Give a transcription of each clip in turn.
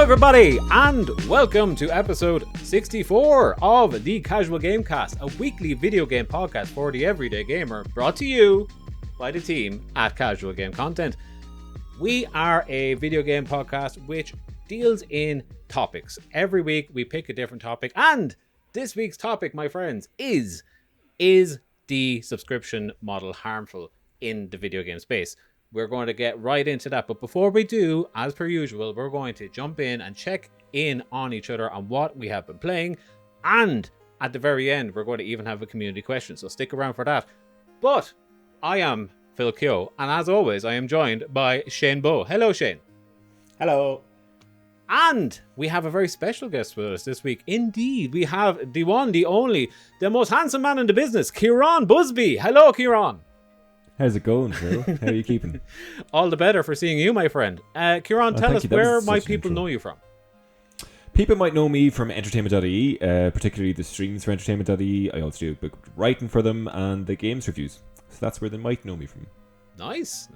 everybody, and welcome to episode 64 of the Casual Gamecast, a weekly video game podcast for the everyday gamer, brought to you by the team at Casual Game Content. We are a video game podcast which deals in topics. Every week we pick a different topic, and this week's topic, my friends, is the subscription model harmful in the video game space? We're going to get right into that. But before we do, as per usual, we're going to jump in and check in on each other on what we have been playing. And at the very end, we're going to even have a community question. So stick around for that. But I am Phil Keogh. And as always, I am joined by Shane Bowe. Hello, Shane. Hello. And we have a very special guest with us this week. Indeed, we have the one, the only, the most handsome man in the business, Ciaran Busby. Hello, Ciaran. How's it going, Phil? How are you keeping? All the better for seeing you, my friend. Ciaran, tell us, where might people know you from? People might know me from entertainment.ie, particularly the streams for entertainment.ie. I also do a bit of writing for them and the games reviews. So that's where they might know me from. Nice.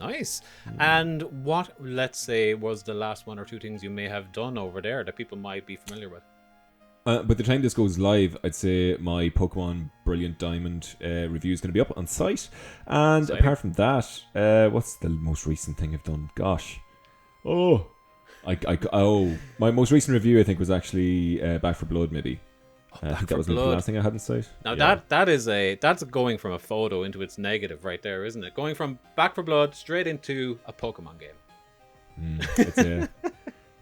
And what, let's say, was the last one or two things you may have done over there that people might be familiar with? By the time this goes live, I'd say my Pokemon Brilliant Diamond review is going to be up on site. And Exciting. Apart from that, what's the most recent thing I've done? Gosh. My most recent review, I think, was actually Back 4 Blood, maybe. I think that was the last thing I had in sight. Now that's going from a photo into its negative right there, isn't it? Going from Back 4 Blood straight into a Pokemon game.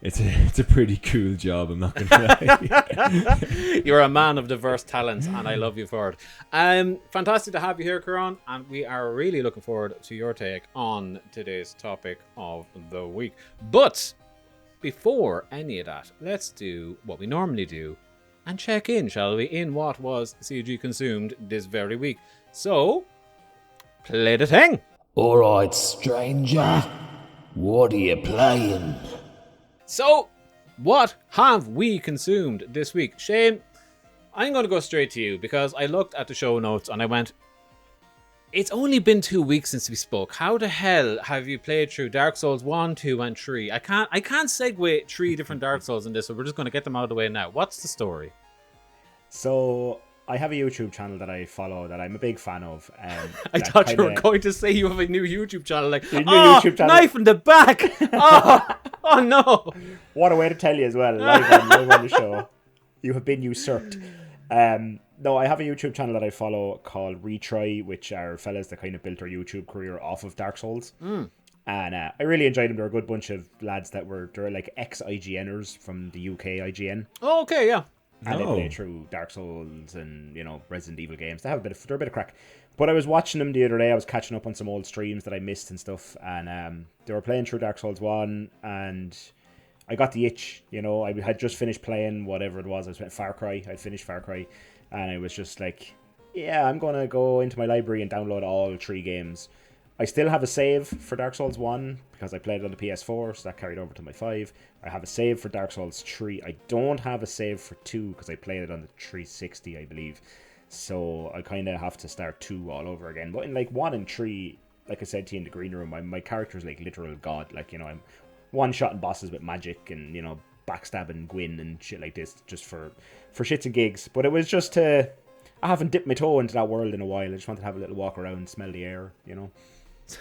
It's a pretty cool job, I'm not going to lie. You're a man of diverse talents, and I love you for it. Fantastic to have you here, Ciaran, and we are really looking forward to your take on today's topic of the week. But before any of that, let's do what we normally do and check in, shall we, in what was CG consumed this very week. So, play the thing. Alright, stranger. What are you playing? So, what have we consumed this week? Shane, I'm going to go straight to you because I looked at the show notes and I went, it's only been 2 weeks since we spoke. How the hell have you played through Dark Souls 1, 2, and 3? I can't segue 3 different Dark Souls in this, so we're just going to get them out of the way now. What's the story? So, I have a YouTube channel that I follow that I'm a big fan of. I thought you were going to say you have a new YouTube channel. Like, YouTube channel. Knife in the back. Oh no. What a way to tell you as well, live on the show. You have been usurped. No, I have a YouTube channel that I follow called Retry, which are fellas that kind of built their YouTube career off of Dark Souls. And I really enjoyed them. They're a good bunch of lads they're like ex-IGNers from the UK IGN. Oh, okay, yeah. And they play through Dark Souls and, Resident Evil games. They're a bit of crack. But I was watching them the other day. I was catching up on some old streams that I missed and stuff. And they were playing through Dark Souls 1. And I got the itch, I had just finished playing whatever it was. I was playing Far Cry. I'd finished Far Cry. And I was just like, yeah, I'm going to go into my library and download all 3 games. I still have a save for Dark Souls 1 because I played it on the PS4, so that carried over to my 5. I have a save for Dark Souls 3. I don't have a save for 2 because I played it on the 360, I believe. So I kind of have to start 2 all over again. But in 1 and 3, like I said to you in the green room, my character's like literal god. I'm one-shotting bosses with magic and, backstabbing Gwyn and shit like this just for shits and gigs. But it was just I haven't dipped my toe into that world in a while. I just wanted to have a little walk around, smell the air,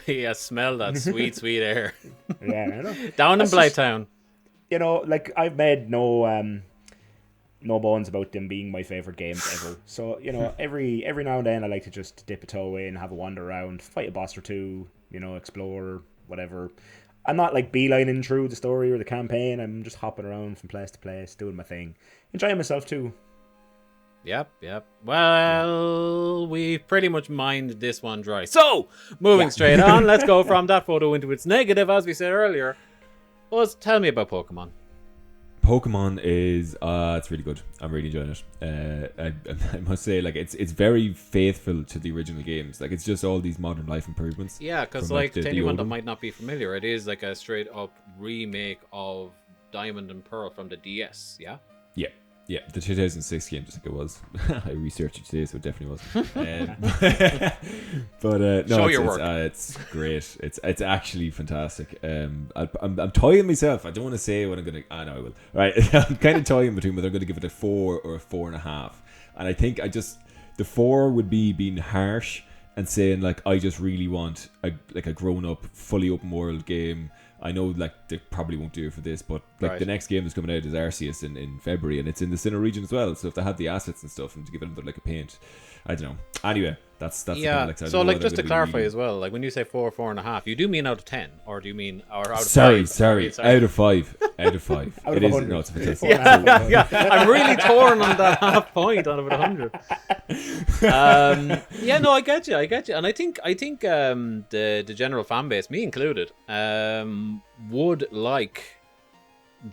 Yeah, smell that sweet, sweet air. Yeah, I know. Down in Blytown. I've made no bones about them being my favourite games ever. So, every now and then I like to just dip a toe in, have a wander around, fight a boss or two, explore, whatever. I'm not beelining through the story or the campaign. I'm just hopping around from place to place, doing my thing. Enjoying myself too. Yep. Well, we pretty much mined this one dry. So, moving straight on, let's go from that photo into its negative, as we said earlier. Buzz, tell me about Pokemon. Pokemon is it's really good. I'm really enjoying it. I must say, it's very faithful to the original games. It's just all these modern life improvements. Yeah, because to anyone that might not be familiar, it is a straight up remake of Diamond and Pearl from the DS. Yeah. Yeah, the 2006 game, just like it was. I researched it today, so it definitely was. But no, Show it's, your it's, work. it's great. It's actually fantastic. I'm toying myself. I don't want to say what I'm gonna. I know I will. Right, I'm kind of toying between whether I'm gonna give it a 4 or a 4.5. And I think the 4 would be being harsh and saying like I just really want a grown up, fully open world game. I know like they probably won't do it for this, but like the next game that's coming out is Arceus in February, and it's in the Sinnoh region as well. So if they had the assets and stuff and to give it like a paint, I don't know. Anyway, that's the kind of, like, so like just to clarify as well, like when you say 4, 4.5, you do mean out of 10, or do you mean out of sorry, 5? out of 5, out of 5. Out It of is 100. no, it's fantastic. Yeah. I'm really torn on that half point out of 100. Yeah, no, I get you, and I think the general fan base, me included, would like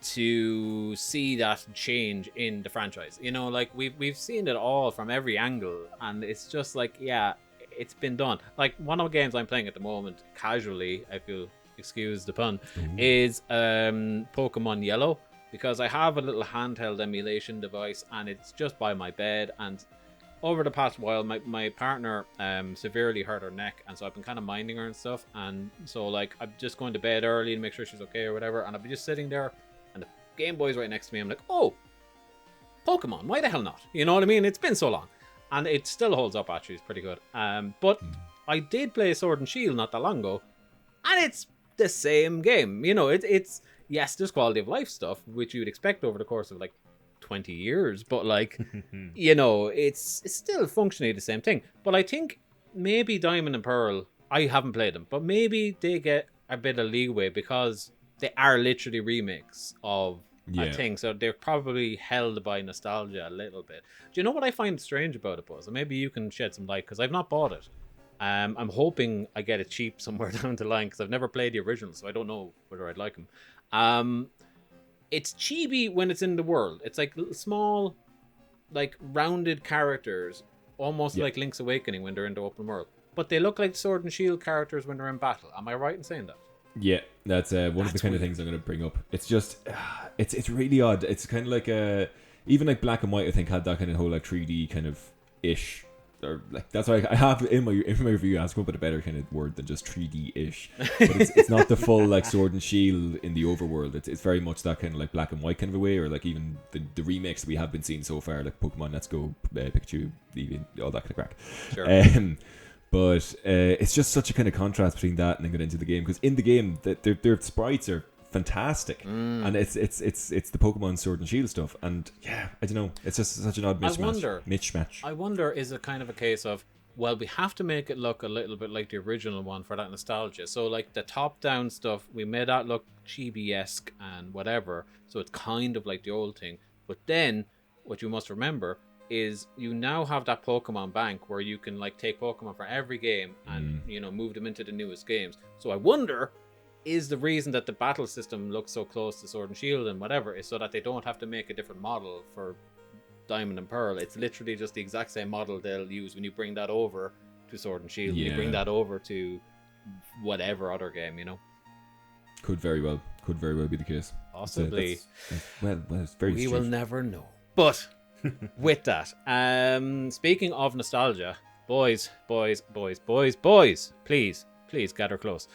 to see that change in the franchise. You know, like we've seen it all from every angle, and it's just like, yeah, it's been done. Like one of the games I'm playing at the moment, casually, I feel, excuse the pun, is Pokemon Yellow, because I have a little handheld emulation device and it's just by my bed, and over the past while my partner severely hurt her neck, and so I've been kind of minding her and stuff, and so like I'm just going to bed early and make sure she's okay or whatever, and I'll be just sitting there and the Game Boy's right next to me. I'm like, oh, Pokemon, why the hell not? You know what I mean? It's been so long, and it still holds up. Actually, it's pretty good. But I did play Sword and Shield not that long ago, and it's the same game. You know, it's yes, there's quality of life stuff which you'd expect over the course of like 20 years, but like you know, it's still functionally the same thing. But I think maybe Diamond and Pearl, I haven't played them, but maybe they get a bit of leeway because they are literally remakes of a thing, so they're probably held by nostalgia a little bit. Do you know what I find strange about it, Buzz? And maybe you can shed some light, because I've not bought it. I'm hoping I get it cheap somewhere down the line, because I've never played the original, so I don't know whether I'd like them. It's chibi when it's in the world. It's like little small, like rounded characters, almost like Link's Awakening when they're in the open world. But they look like Sword and Shield characters when they're in battle. Am I right in saying that? Yeah, that's one of the kind of things I'm going to bring up. It's just, it's really odd. It's kind of like even like Black and White, I think, had that kind of whole like 3D kind of ish, or like that's why I have in my review. I was going to put a better kind of word than just 3D ish, but it's not the full like Sword and Shield in the overworld. It's very much that kind of like Black and White kind of a way, or like even the remakes that we have been seeing so far, like Pokemon Let's Go, Pikachu, Eevee, all that kind of crack. Sure. But it's just such a kind of contrast between that and then get into the game, because in the game their sprites are fantastic, and it's the Pokemon Sword and Shield stuff, and yeah, I don't know, it's just such an odd mismatch. I wonder, is it kind of a case of, well, we have to make it look a little bit like the original one for that nostalgia, so like the top down stuff, we made that look chibi-esque and whatever, so it's kind of like the old thing. But then what you must remember is you now have that Pokemon bank where you can like take Pokemon for every game and you know, move them into the newest games. So I wonder, is the reason that the battle system looks so close to Sword and Shield and whatever is so that they don't have to make a different model for Diamond and Pearl. It's literally just the exact same model they'll use when you bring that over to Sword and Shield. You bring that over to whatever other game, you know. Could very well be the case. Possibly. Well, it's very we strange. will never know. But with that, speaking of nostalgia, boys, please gather close.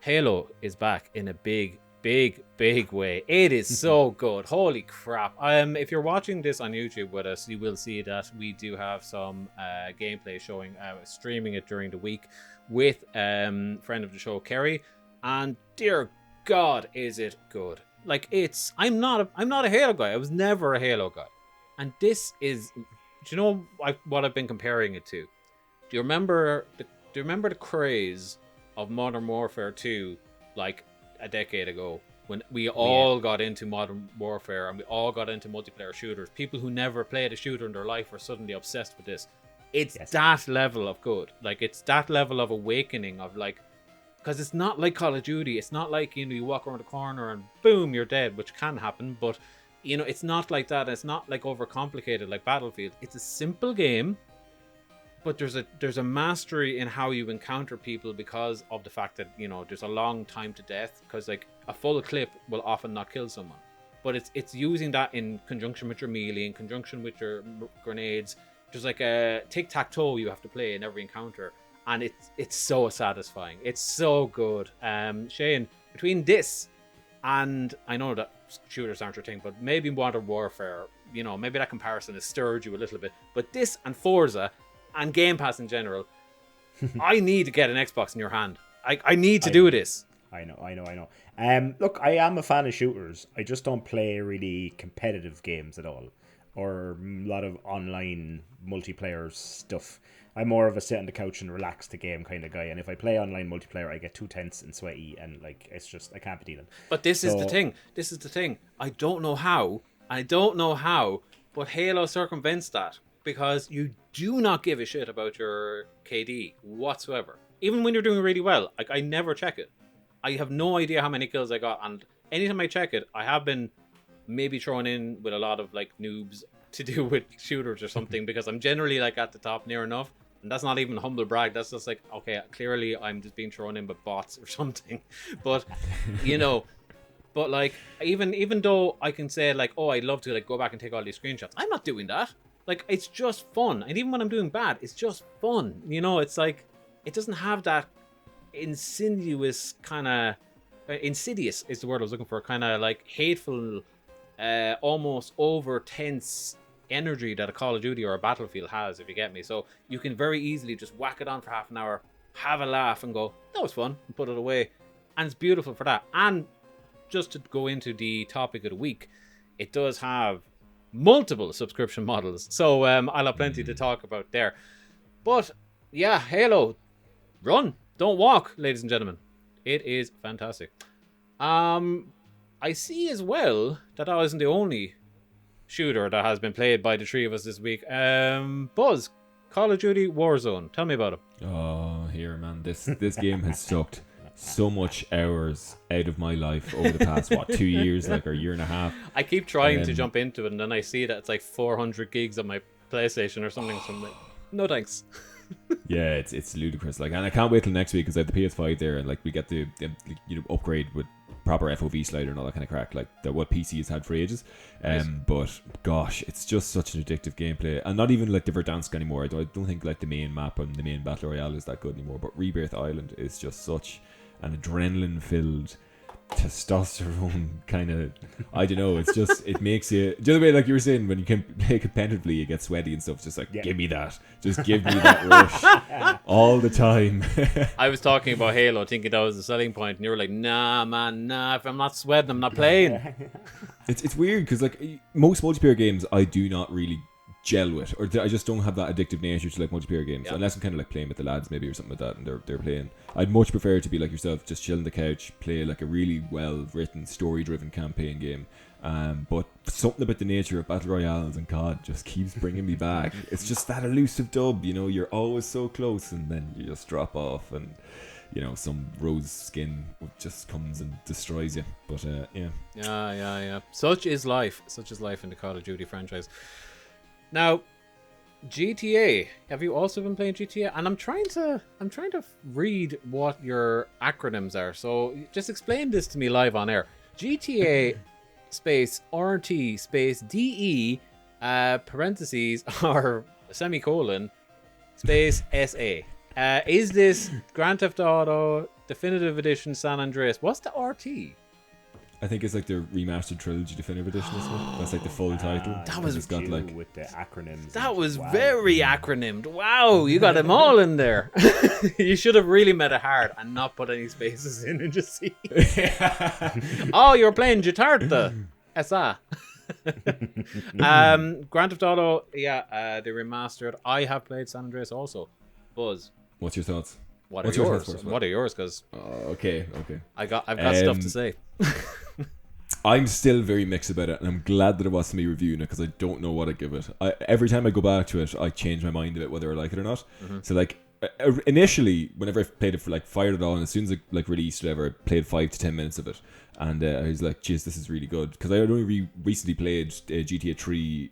Halo is back in a big way. It is so good. Holy crap. If you're watching this on YouTube with us, you will see that we do have some gameplay showing, streaming it during the week with friend of the show Kerry, and dear God, is it good. Like, I'm not a Halo guy. I was never a Halo guy. And this is, do you know what I've been comparing it to? Do you remember the craze of Modern Warfare 2 like a decade ago, when we all got into Modern Warfare and we all got into multiplayer shooters? People who never played a shooter in their life are suddenly obsessed with this. It's that level of good. Like, it's that level of awakening of like, because it's not like Call of Duty. It's not like, you know, you walk around the corner and boom, you're dead, which can happen, but you know, it's not like that. It's not like overcomplicated like Battlefield. It's a simple game, but there's a mastery in how you encounter people because of the fact that, you know, there's a long time to death, because like a full clip will often not kill someone. but it's using that in conjunction with your melee, in conjunction with your grenades. There's like a tic-tac-toe you have to play in every encounter, and it's so satisfying. It's so good. Shane, between this and, I know that shooters aren't your thing, but maybe Modern Warfare, you know, maybe that comparison has stirred you a little bit, but this and Forza and Game Pass in general, I need to get an Xbox in your hand. I need to do this. I know. Look, I am a fan of shooters. I just don't play really competitive games at all, or a lot of online multiplayer stuff. I'm more of a sit on the couch and relax the game kind of guy. And if I play online multiplayer, I get too tense and sweaty, and like it's just I can't be dealing. But this is the thing. This is the thing. I don't know how, but Halo circumvents that, because you do not give a shit about your KD whatsoever. Even when you're doing really well, like I never check it. I have no idea how many kills I got, and anytime I check it, I have been maybe thrown in with a lot of like noobs to do with shooters or something, because I'm generally like at the top near enough, and that's not even humble brag. That's just like, okay, clearly I'm just being thrown in with bots or something. But you know, but like even though I can say like, oh, I'd love to like go back and take all these screenshots, I'm not doing that. Like, it's just fun, and even when I'm doing bad, it's just fun. You know, it's like it doesn't have that insidious kind of insidious is the word I was looking for, kind of like hateful, almost over tense energy that a Call of Duty or a Battlefield has, if you get me. So you can very easily just whack it on for half an hour, have a laugh, and go, that was fun, and put it away. And it's beautiful for that. And just to go into the topic of the week, it does have multiple subscription models, so I'll have plenty to talk about there. But yeah, Halo, run, don't walk, ladies and gentlemen. It is fantastic. I see as well that wasn't the only shooter that has been played by the three of us this week. Buzz, Call of Duty Warzone, tell me about it. Oh, here, man, this game has sucked so much hours out of my life over the past 2 years, like, or a year and a half. I keep trying to jump into it, and then I see that it's like 400 gigs on my PlayStation or something, so I'm like, no thanks. Yeah, it's ludicrous, like, and I can't wait till next week, because I have the PS5 there, and like we get the upgrade with proper FOV slider and all that kind of crack, like what PC has had for ages. But gosh, it's just such an addictive gameplay, and not even like the Verdansk anymore. I don't think like the main map and the main battle royale is that good anymore, but Rebirth Island is just such an adrenaline filled, testosterone kind of, I don't know, it's just, it makes you, the other way, like you were saying, when you can play competitively, you get sweaty and stuff. It's just like, give me that, just give me that rush all the time. I was talking about Halo, thinking that was the selling point, and you were like, nah man, if I'm not sweating, I'm not playing. It's weird, because like most multiplayer games I do not really gel with, or I just don't have that addictive nature to like multiplayer games, unless I'm kind of like playing with the lads maybe or something like that, and they're playing. I'd much prefer to be like yourself, just chill on the couch, play like a really well written, story driven campaign game. But something about the nature of battle royales and COD just keeps bringing me back. It's just that elusive dub, you know, you're always so close and then you just drop off, and you know, some rose skin just comes and destroys you. But yeah. Such is life in the Call of Duty franchise. Now, GTA. Have you also been playing GTA? And I'm trying to read what your acronyms are. So just explain this to me live on air. GTA space RT space DE parentheses or semicolon space SA. Is this Grand Theft Auto Definitive Edition San Andreas? What's the RT? I think it's like the remastered Trilogy Definitive Edition. That's like the full title. That was got like with the acronyms. That was very acronymed. Wow, you got them all in there. You should have really made it hard and not put any spaces in and just see. Oh, you're playing Gitarta. SA. Grand Theft Auto, they remastered. I have played San Andreas also. Buzz, what's your thoughts? What are yours? What are yours? Because okay. I've got stuff to say. I'm still very mixed about it, and I'm glad that it wasn't me reviewing it, because I don't know what I'd give it. Every time I go back to it, I change my mind about whether I like it or not. Mm-hmm. So like initially, whenever I played it, fired it on, as soon as it like released, whatever, I played 5 to 10 minutes of it, and I was like, "Jeez, this is really good." Because I had only recently played GTA 3,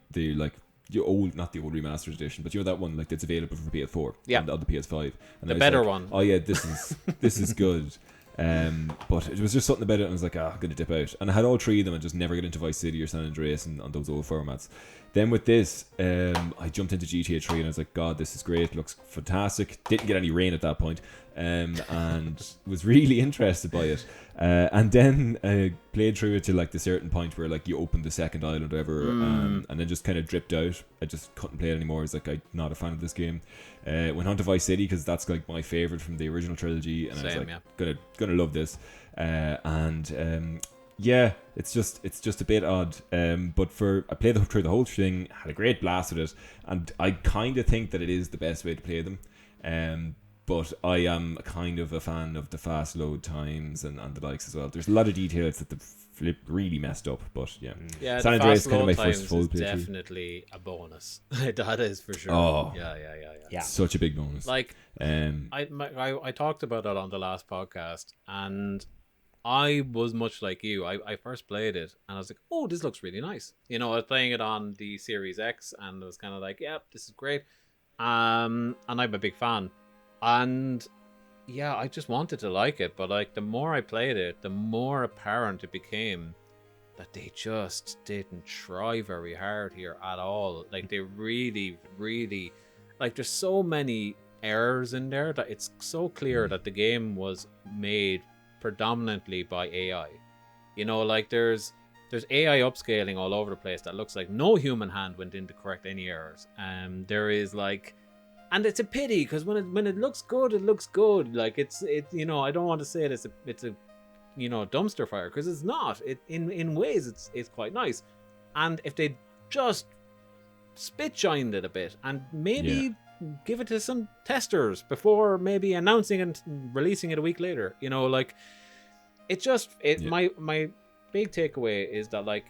not the old remastered edition, but you know that one like that's available for PS4 and on the PS5, and the better one. Oh yeah, this is good. But it was just something about it, and I was like, I'm gonna dip out. And I had all three of them, and just never get into Vice City or San Andreas and on those old formats. Then with this, I jumped into GTA 3, and I was like, God, this is great, looks fantastic. Didn't get any rain at that point, and was really interested by it. And then played through it to like the certain point where like you open the second island or whatever, and then just kind of dripped out. I just couldn't play it anymore. I was like, I'm not a fan of this game. Went on to Vice City because that's like my favorite from the original trilogy, and I was like, gonna love this. Yeah, it's just a bit odd. But I played through the whole thing, had a great blast with it, and I kind of think that it is the best way to play them. But I am kind of a fan of the fast load times and the likes as well. There's a lot of details that the flip really messed up, but yeah. San Andreas is kind of my first full playthrough. Definitely a bonus. That is for sure. Oh, yeah. Such a big bonus. Like, I talked about that on the last podcast, and I was much like you. I first played it, and I was like, oh, this looks really nice. You know, I was playing it on the Series X, and I was kind of like, yeah, this is great. And I'm a big fan. And yeah, I just wanted to like it, but like the more I played it, the more apparent it became that they just didn't try very hard here at all. Like they really, really, like there's so many errors in there that it's so clear that the game was made predominantly by AI. You know, like there's AI upscaling all over the place that looks like no human hand went in to correct any errors. There is like. And it's a pity because when it looks good, it looks good. Like it's you know, I don't want to say it's a you know, dumpster fire because it's not. It in ways it's quite nice. And if they just spit shined it a bit and maybe give it to some testers before maybe announcing and releasing it a week later, you know, like my big takeaway is that like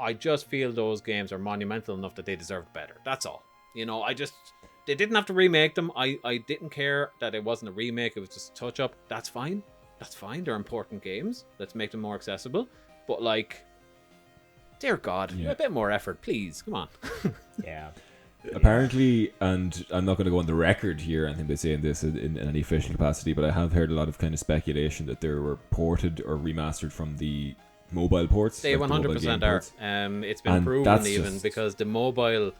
I just feel those games are monumental enough that they deserved better. That's all. You know, they didn't have to remake them. I didn't care that it wasn't a remake. It was just a touch up. That's fine. They're important games. Let's make them more accessible. But like, dear God, a bit more effort, please. Come on. Yeah. Apparently, and I'm not going to go on the record here, I think by saying this in any official capacity, but I have heard a lot of kind of speculation that they were ported or remastered from the mobile ports. They 100% are. It's been proven even because the mobile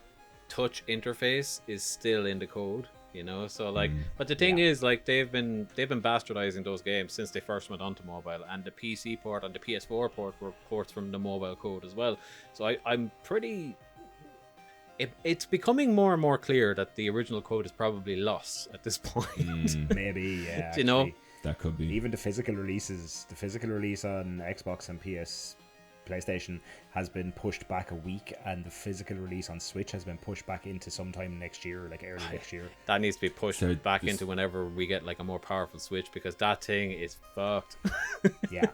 touch interface is still in the code, you know, so like but the thing is like they've been bastardizing those games since they first went onto mobile, and the PC port and the PS4 port were ports from the mobile code as well. So I'm pretty it's becoming more and more clear that the original code is probably lost at this point. Maybe, yeah. You know, that could be. Even the physical release on Xbox and PlayStation has been pushed back a week, and the physical release on Switch has been pushed back into sometime next year, like early next year. That needs to be pushed back into whenever we get like a more powerful Switch, because that thing is fucked. Yeah.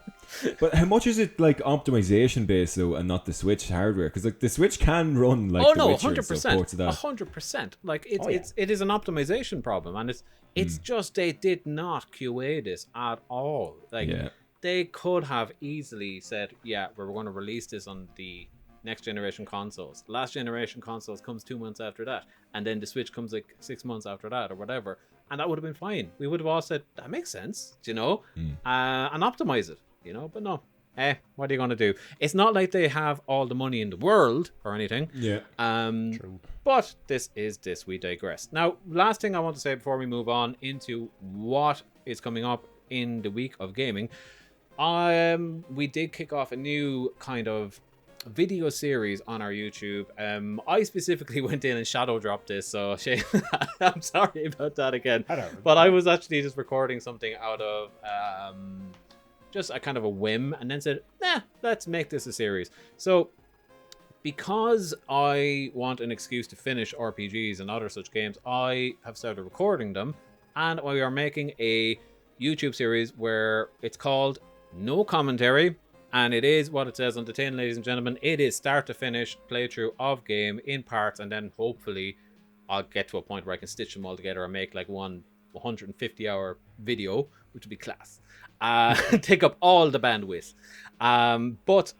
But how much is it like optimization based though, and not the Switch hardware? Because like the Switch can run like The Witcher 100%, 100%. Like it is an optimization problem, and it's just they did not QA this at all. Like they could have easily said, yeah, we're going to release this on the next generation consoles. Last generation consoles comes 2 months after that, and then the Switch comes like 6 months after that, or whatever, and that would have been fine. We would have all said that makes sense, you know, and optimize it, you know. But no, what are you going to do? It's not like they have all the money in the world or anything. Yeah. True. But this is this. We digress. Now, last thing I want to say before we move on into what is coming up in the week of gaming. We did kick off a new kind of video series on our YouTube. I specifically went in and shadow dropped this, so Shane, I'm sorry about that again. But I was actually just recording something out of just a kind of a whim, and then said, let's make this a series. So because I want an excuse to finish RPGs and other such games, I have started recording them, and we are making a YouTube series where it's called No Commentary, and it is what it says on the tin, ladies and gentlemen. It is start to finish playthrough of game in parts, and then hopefully I'll get to a point where I can stitch them all together and make like one 150-hour video, which would be class. Take up all the bandwidth. But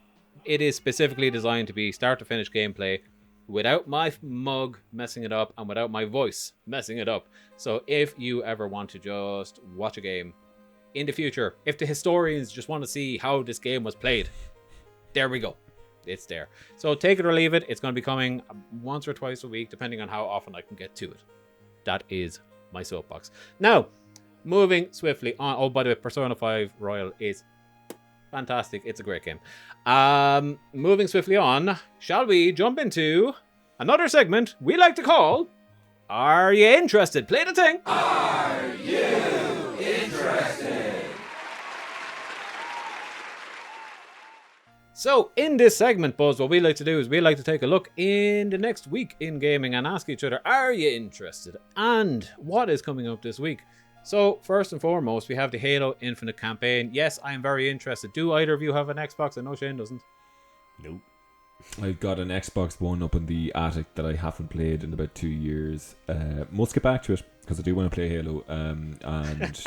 it is specifically designed to be start to finish gameplay without my mug messing it up and without my voice messing it up. So if you ever want to just watch a game in the future, if the historians just want to see how this game was played, there we go. It's there. So take it or leave it. It's going to be coming once or twice a week, depending on how often I can get to it. That is my soapbox. Now, moving swiftly on. Oh, by the way, Persona 5 Royal is fantastic. It's a great game. Moving swiftly on, shall we jump into another segment we like to call Are You Interested? Play the thing. Are you interested? So, in this segment, Buzz, what we like to do is we like to take a look in the next week in gaming and ask each other, are you interested? And what is coming up this week? So, first and foremost, we have the Halo Infinite campaign. Yes, I am very interested. Do either of you have an Xbox? I know Shane doesn't. Nope. I've got an Xbox One up in the attic that I haven't played in about 2 years. Must get back to it because I do want to play Halo. And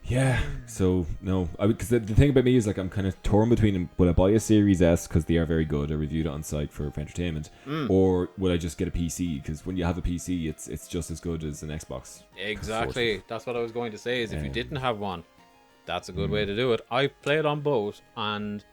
yeah, so no, because the thing about me is like I'm kind of torn between will I buy a Series S because they are very good. I reviewed it on site for entertainment, or will I just get a PC? Because when you have a PC, it's just as good as an Xbox. Exactly, that's what I was going to say. Is if you didn't have one, that's a good way to do it. I played on both, and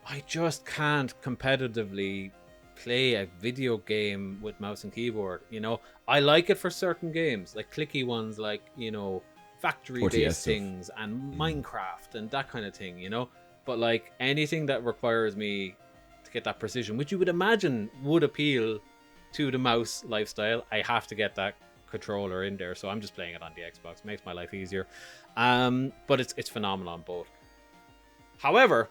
I just can't competitively play a video game with mouse and keyboard. You know, I like it for certain games, like clicky ones, like, you know, factory-based things and Minecraft and that kind of thing, you know. But like anything that requires me to get that precision, which you would imagine would appeal to the mouse lifestyle, I have to get that controller in there. So I'm just playing it on the Xbox. Makes my life easier. But it's phenomenal on both. However,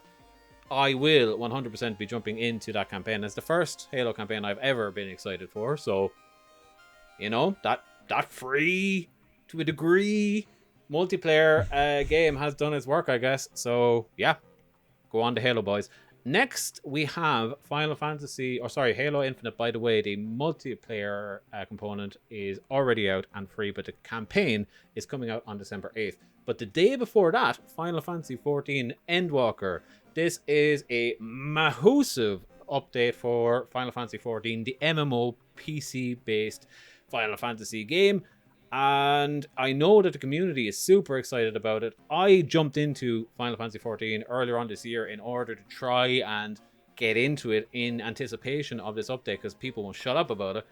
I will 100% be jumping into that campaign. It's the first Halo campaign I've ever been excited for. So, you know, that free, to a degree, multiplayer game has done its work, I guess. So, yeah, go on to Halo, boys. Next, we have Halo Infinite. By the way, the multiplayer component is already out and free, but the campaign is coming out on December 8th. But the day before that, Final Fantasy XIV Endwalker. This is a massive update for Final Fantasy XIV, the MMO PC-based Final Fantasy game. And I know that the community is super excited about it. I jumped into Final Fantasy XIV earlier on this year in order to try and get into it in anticipation of this update because people won't shut up about it.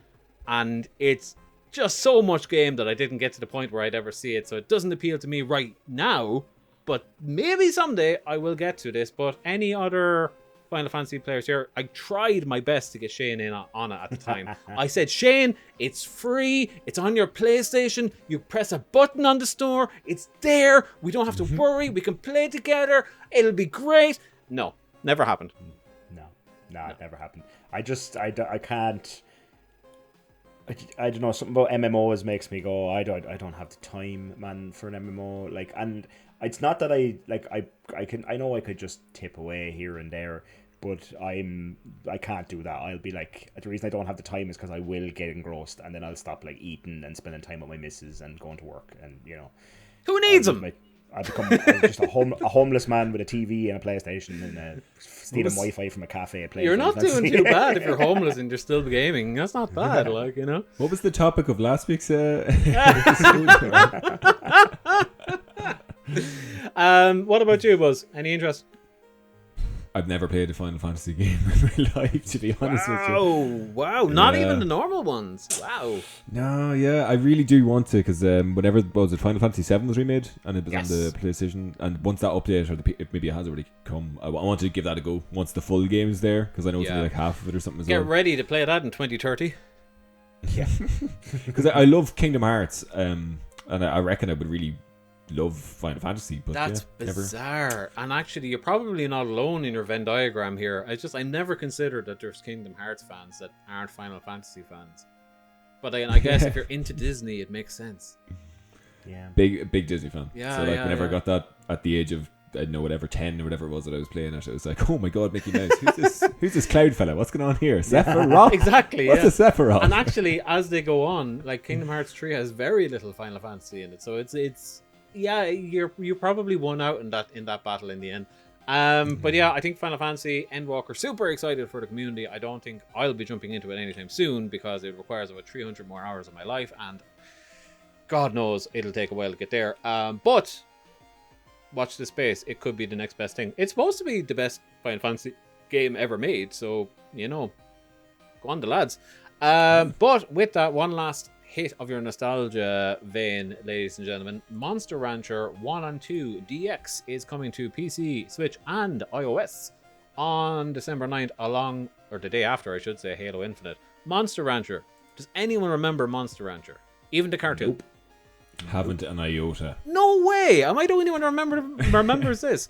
And it's just so much game that I didn't get to the point where I'd ever see it. So it doesn't appeal to me right now. But maybe someday I will get to this. But any other Final Fantasy players here, I tried my best to get Shane in on it at the time. I said, Shane, it's free. It's on your PlayStation. You press a button on the store. It's there. We don't have to worry. We can play together. It'll be great. No, never happened. No, it never happened. I can't. I don't know, something about MMOs makes me go, I don't have the time, man, for an MMO. Like, and it's not that I know I could just tip away here and there, but I can't do that. I'll be like, the reason I don't have the time is because I will get engrossed, and then I'll stop like eating and spending time with my missus and going to work, and you know, who needs them? I become just a homeless man with a TV and a PlayStation and stealing Wi-Fi from a cafe. You're not doing too bad if you're homeless and you're still gaming. That's not bad, like, you know. What was the topic of last week's What about you, Buzz? Any interest? I've never played a Final Fantasy game in my life, to be honest with you. Wow. Not even the normal ones. Wow. No, yeah, I really do want to, because whenever Final Fantasy 7 was remade, and it was on the PlayStation, and once that update, or maybe it has already come, I wanted to give that a go once the full game's there, because I know it's only like half of it or something as well. Get ready to play that in 2030. Yeah. Because I love Kingdom Hearts, and I reckon I would really love Final Fantasy, but that's bizarre. Never. And actually, you're probably not alone in your Venn diagram here. I never considered that there's Kingdom Hearts fans that aren't Final Fantasy fans. But I guess if you're into Disney, it makes sense. Yeah, big Disney fan. Yeah, so like whenever I got that at the age of, I don't know, whatever, 10 or whatever it was that I was playing it, was like, oh my god, Mickey Mouse, who's this cloud fella? What's going on here? Sephiroth? Exactly. What's a Sephiroth? And actually, as they go on, like Kingdom Hearts 3 has very little Final Fantasy in it, so it's yeah, you're probably won out in that battle in the end. But yeah, I think Final Fantasy Endwalker, super excited for the community. I don't think I'll be jumping into it anytime soon because it requires about 300 more hours of my life, and God knows it'll take a while to get there. But watch this space. It could be the next best thing. It's supposed to be the best Final Fantasy game ever made, so, you know, go on the lads. But with that, one last hit of your nostalgia vein, ladies and gentlemen, Monster Rancher 1 and 2 DX is coming to PC, Switch, and iOS on December 9th, or the day after, I should say, Halo Infinite. Monster Rancher. Does anyone remember Monster Rancher? Even the cartoon? Nope. Haven't an iota. No way! Am I the only one who remembers this?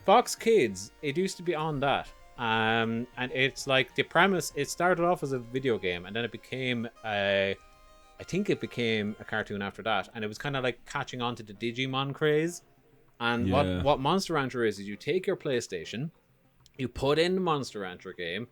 Fox Kids, it used to be on that. And it's like the premise, it started off as a video game and then it became I think it became a cartoon after that, and it was kind of like catching on to the Digimon craze. And what Monster Rancher is you take your PlayStation, you put in the Monster Rancher game,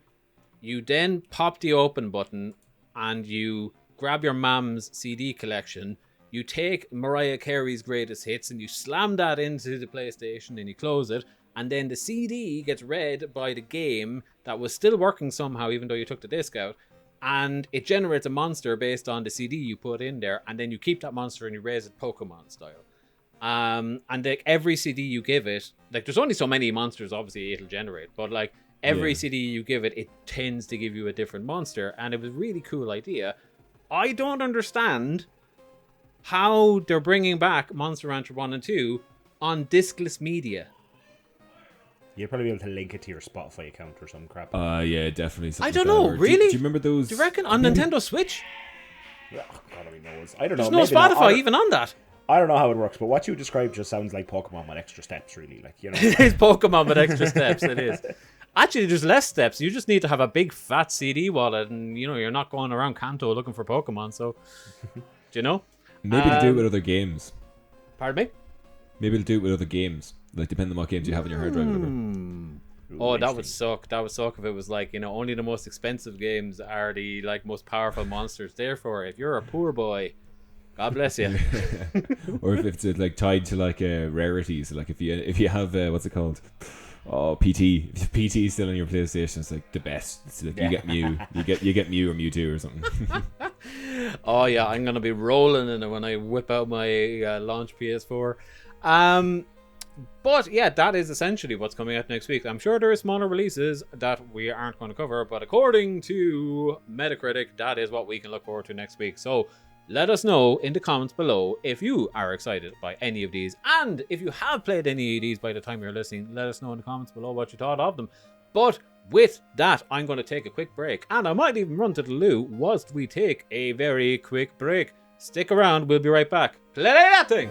you then pop the open button and you grab your mom's CD collection, you take Mariah Carey's greatest hits and you slam that into the PlayStation and you close it, and then the CD gets read by the game that was still working somehow even though you took the disc out, and it generates a monster based on the CD you put in there, and then you keep that monster and you raise it Pokemon style. And like every CD you give it, like there's only so many monsters obviously it'll generate, but like every CD you give it, it tends to give you a different monster, and it was a really cool idea. I don't understand how they're bringing back Monster Rancher 1 and 2 on discless media. You'll probably be able to link it to your Spotify account or some crap. Yeah, definitely. I don't know, really? Do you remember those? Do you reckon on Nintendo Switch? Oh, God only knows. I don't know. There's no Spotify even on that. I don't know how it works, but what you described just sounds like Pokemon with extra steps, really. Like, you know, It is Pokemon with extra steps, it is. Actually, there's less steps. You just need to have a big fat CD wallet, and you know you're not going around Kanto looking for Pokemon. So, do you know? Maybe to do it with other games. Pardon me? Maybe to do it with other games, like depending on what games you have on your hard drive. Or whatever. Oh, that would suck. That would suck if it was like, you know, only the most expensive games are the like most powerful monsters. Therefore, if you're a poor boy, God bless you. Or if it's like tied to like rarities, like if you have what's it called? Oh, PT. If PT is still on your PlayStation, it's like the best. It's like you get Mew, you get Mew or Mewtwo or something. Oh yeah, I'm gonna be rolling in it when I whip out my launch PS4. But yeah, that is essentially what's coming out next week. I'm sure there are smaller releases that we aren't going to cover, but according to Metacritic, that is what we can look forward to next week. So let us know in the comments below if you are excited by any of these, and if you have played any of these by the time you're listening, let us know in the comments below what you thought of them. But with that, I'm going to take a quick break, and I might even run to the loo whilst we take a very quick break. Stick around, we'll be right back. Play that thing!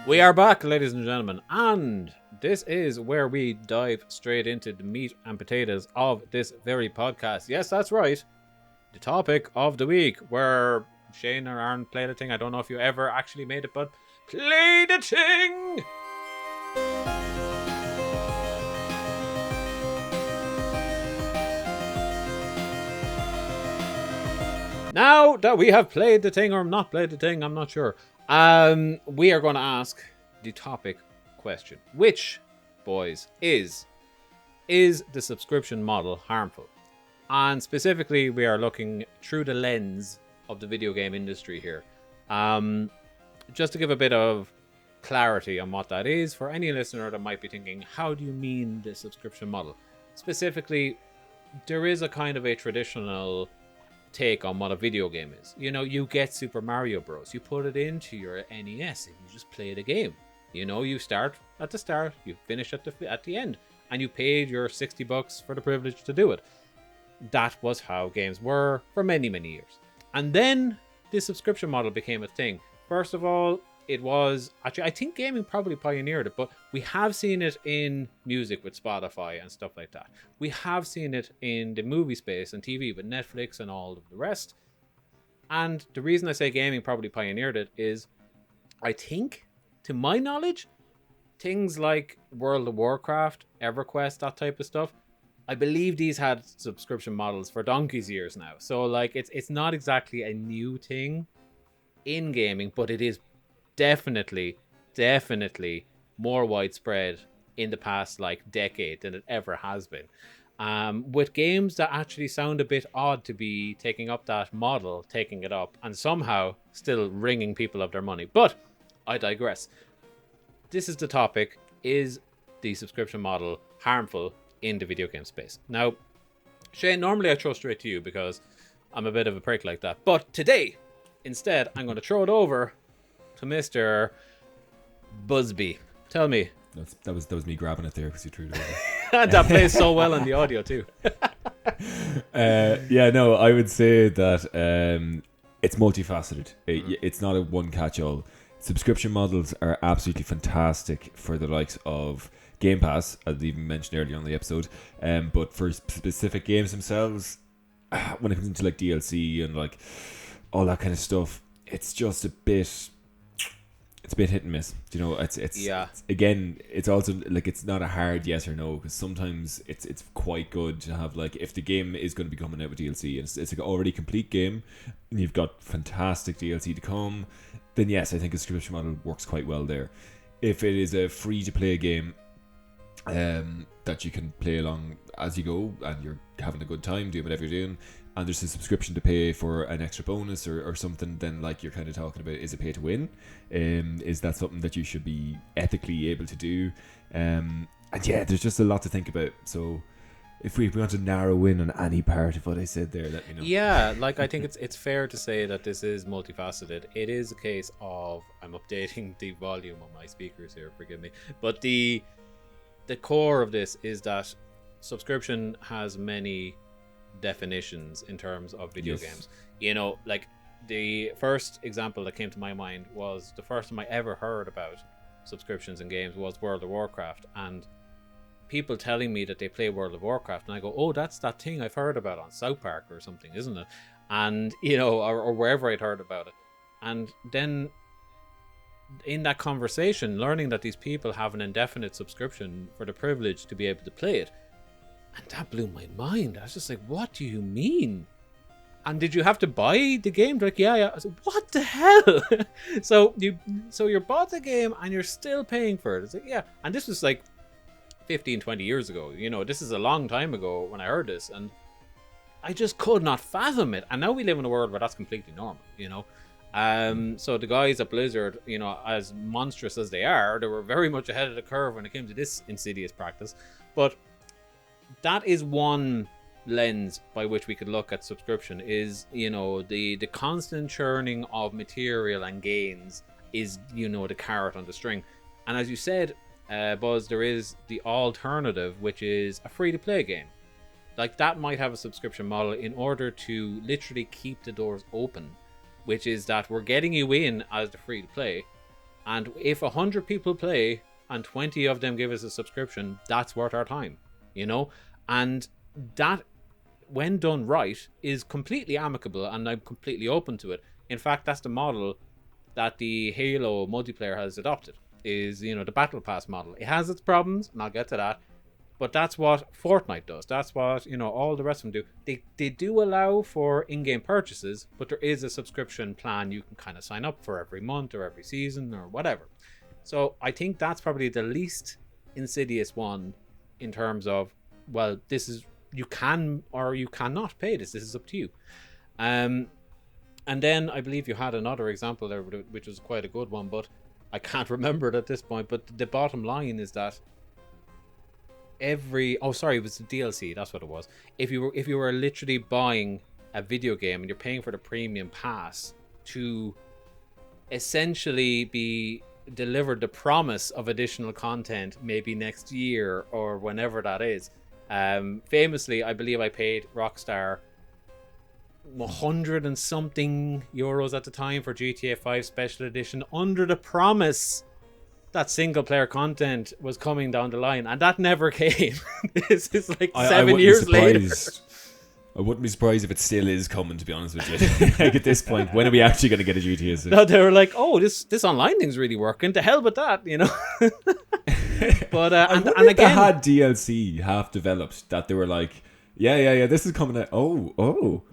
We are back, ladies and gentlemen, and this is where we dive straight into the meat and potatoes of this very podcast. Yes, that's right. The topic of the week, where Shane or Aaron played a thing. I don't know if you ever actually made it, but play the thing! Now that we have played the thing or not played the thing, I'm not sure. We are going to ask the topic question, which, boys, is the subscription model harmful? And specifically, we are looking through the lens of the video game industry here. Just to give a bit of clarity on what that is for any listener that might be thinking, how do you mean the subscription model? Specifically, there is a kind of a traditional take on what a video game is. You know, you get Super Mario Bros. You put it into your NES and you just play the game. You know, you start at the start, you finish at the end, and you paid your $60 for the privilege to do it. That was how games were for many, many years. And then the subscription model became a thing. First of all, it was actually, I think gaming probably pioneered it, but we have seen it in music with Spotify and stuff like that. We have seen it in the movie space and TV with Netflix and all of the rest. And the reason I say gaming probably pioneered it is, I think, to my knowledge, things like World of Warcraft, EverQuest, that type of stuff, I believe these had subscription models for donkey's years now. So like it's not exactly a new thing in gaming, but it is definitely more widespread in the past like decade than it ever has been. with games that actually sound a bit odd to be taking up that model, taking it up, and somehow still wringing people of their money. But I digress. This is the topic. Is the subscription model harmful in the video game space? Now, Shane, normally I throw straight to you because I'm a bit of a prick like that. But today, instead, I'm going to throw it over to Mr. Busby. Tell me. That was me grabbing it there because you threw it over. That plays so well on the audio too. I would say that it's multifaceted. It's not a one catch-all. Subscription models are absolutely fantastic for the likes of Game Pass, as even mentioned earlier on the episode. But for specific games themselves, when it comes into like DLC and like all that kind of stuff, it's just a bit hit and miss. You know, it's again, it's also like it's not a hard yes or no, because sometimes it's quite good to have, like, if the game is going to be coming out with DLC and it's an already complete game and you've got fantastic DLC to come, then yes, I think a subscription model works quite well there. If it is a free to play game that you can play along as you go and you're having a good time doing whatever you're doing, and there's a subscription to pay for an extra bonus or something, then like you're kind of talking about, is it pay to win? Is that something that you should be ethically able to do? And yeah, there's just a lot to think about. So if we want to narrow in on any part of what I said there, let me know. Yeah, like I think it's fair to say that this is multifaceted. It is a case of, I'm updating the volume on my speakers here, forgive me, but the core of this is that subscription has many definitions in terms of video games. You know, like the first example that came to my mind was the first time I ever heard about subscriptions in games was World of Warcraft, and people telling me that they play World of Warcraft, and I go, oh, that's that thing I've heard about on South Park or something, isn't it? And you know, or wherever I'd heard about it. And then in that conversation, learning that these people have an indefinite subscription for the privilege to be able to play it, and that blew my mind. I was just like, what do you mean? And did you have to buy the game? They're like, yeah. I was like, what the hell? so you bought the game and you're still paying for it. It's like, yeah. And this was like 15, 20 years ago. You know, this is a long time ago when I heard this, and I just could not fathom it. And now we live in a world where that's completely normal, you know. So the guys at Blizzard, you know, as monstrous as they were very much ahead of the curve when it came to this insidious practice. But that is one lens by which we could look at subscription, is, you know, the constant churning of material and gains is, you know, the carrot on the string. And as you said, Buzz, there is the alternative, which is a free-to-play game. Like, that might have a subscription model in order to literally keep the doors open, which is that we're getting you in as the free-to-play, and if 100 people play and 20 of them give us a subscription, that's worth our time, you know? And that, when done right, is completely amicable, and I'm completely open to it. In fact, that's the model that the Halo multiplayer has adopted, is, you know, the Battle Pass model. It has its problems, and I'll get to that, but that's what Fortnite does. That's what, you know, all the rest of them do. They do allow for in-game purchases, but there is a subscription plan you can kind of sign up for every month or every season or whatever. So I think that's probably the least insidious one in terms of, well, this is, you can or you cannot pay this. This is up to you. And then I believe you had another example there, which was quite a good one, but I can't remember it at this point. But the bottom line is that it was the DLC. That's what it was. If you were literally buying a video game and you're paying for the premium pass to essentially be delivered the promise of additional content, maybe next year or whenever that is. Famously, I believe I paid Rockstar 100 and something euros at the time for GTA 5 Special Edition under the promise that single player content was coming down the line, and that never came. This is like 7 years later. I wouldn't be surprised if it still is coming, to be honest with you. Like, at this point, when are we actually going to get a GTA 6? No, they were like, oh, this online thing's really working. To hell with that, you know. But and again, they had DLC half developed that they were like, yeah, this is coming out. Oh,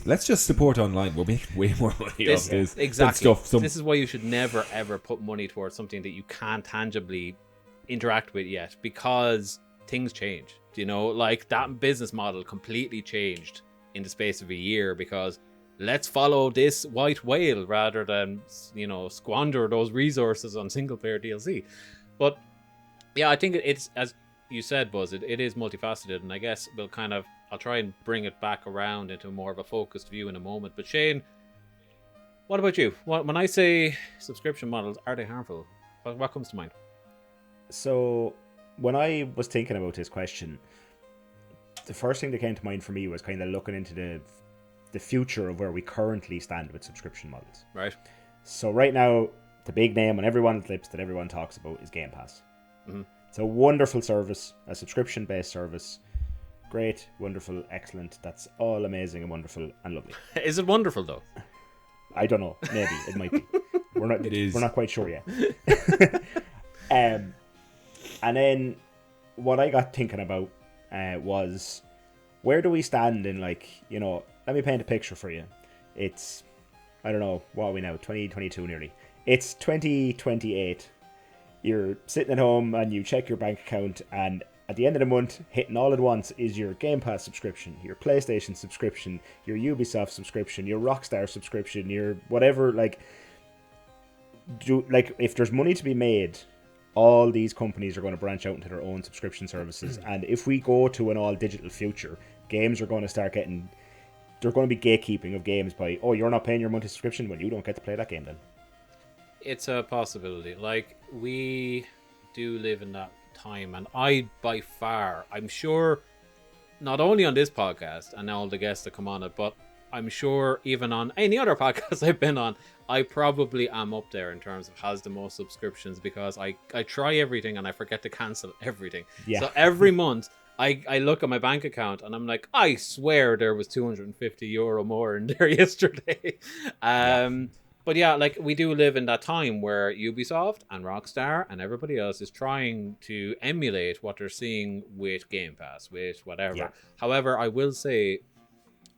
let's just support online. We'll make way more money off this. Exactly. This is why you should never ever put money towards something that you can't tangibly interact with yet, because things change. You know, like that business model completely changed in the space of a year because let's follow this white whale rather than, you know, squander those resources on single player DLC. But yeah, I think it's, as you said, Buzz, it is multifaceted, and I guess I'll try and bring it back around into more of a focused view in a moment. But Shane, what about you? When I say subscription models, are they harmful? What comes to mind? So when I was thinking about this question, the first thing that came to mind for me was kind of looking into the future of where we currently stand with subscription models. Right. So right now, the big name on everyone's lips that everyone talks about is Game Pass. Mm-hmm. It's a wonderful service, a subscription-based service. Great, wonderful, excellent. That's all amazing and wonderful and lovely. Is it wonderful though? I don't know. Maybe it might be. It is. We're not quite sure yet. And then what I got thinking about was, where do we stand in, like, you know, let me paint a picture for you. It's, I don't know, what are we now? 2022 nearly. It's 2028. You're sitting at home and you check your bank account, and at the end of the month, hitting all at once is your Game Pass subscription, your PlayStation subscription, your Ubisoft subscription, your Rockstar subscription, your whatever. Like, if there's money to be made, all these companies are going to branch out into their own subscription services. And if we go to an all digital future, games are going to start getting, they're going to be gatekeeping of games by, oh, you're not paying your monthly subscription, well, you don't get to play that game then. It's a possibility. Like, we do live in that time, and by far, I'm sure, not only on this podcast and all the guests that come on it, but I'm sure even on any other podcast I've been on, I probably am up there in terms of has the most subscriptions, because I try everything and I forget to cancel everything. Yeah. So every month I look at my bank account and I'm like, I swear there was €250 more in there yesterday. But yeah, like, we do live in that time where Ubisoft and Rockstar and everybody else is trying to emulate what they're seeing with Game Pass, with whatever. Yeah. However, I will say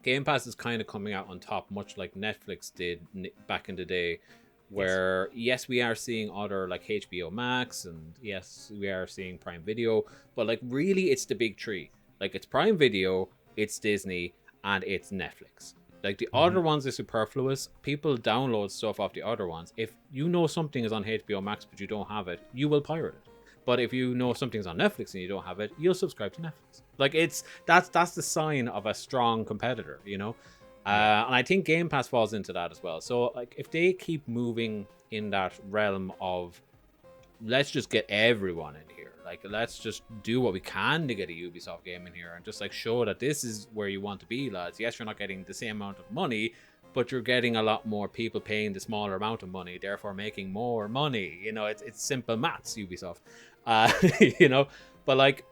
Game Pass is kind of coming out on top, much like Netflix did back in the day, where yes, we are seeing other like HBO Max, and yes, we are seeing Prime Video, but like really it's the big three. Like, it's Prime Video, it's Disney, and it's Netflix. Like, the other ones are superfluous. People download stuff off the other ones. If you know something is on HBO Max but you don't have it, you will pirate it. But if you know something's on Netflix and you don't have it, you'll subscribe to Netflix. Like, that's the sign of a strong competitor, you know? And I think Game Pass falls into that as well. So, like, if they keep moving in that realm of, let's just get everyone in here. Like, let's just do what we can to get a Ubisoft game in here and just, like, show that this is where you want to be, lads. Yes, you're not getting the same amount of money, but you're getting a lot more people paying the smaller amount of money, therefore making more money. You know, it's simple maths, Ubisoft. You know, but like,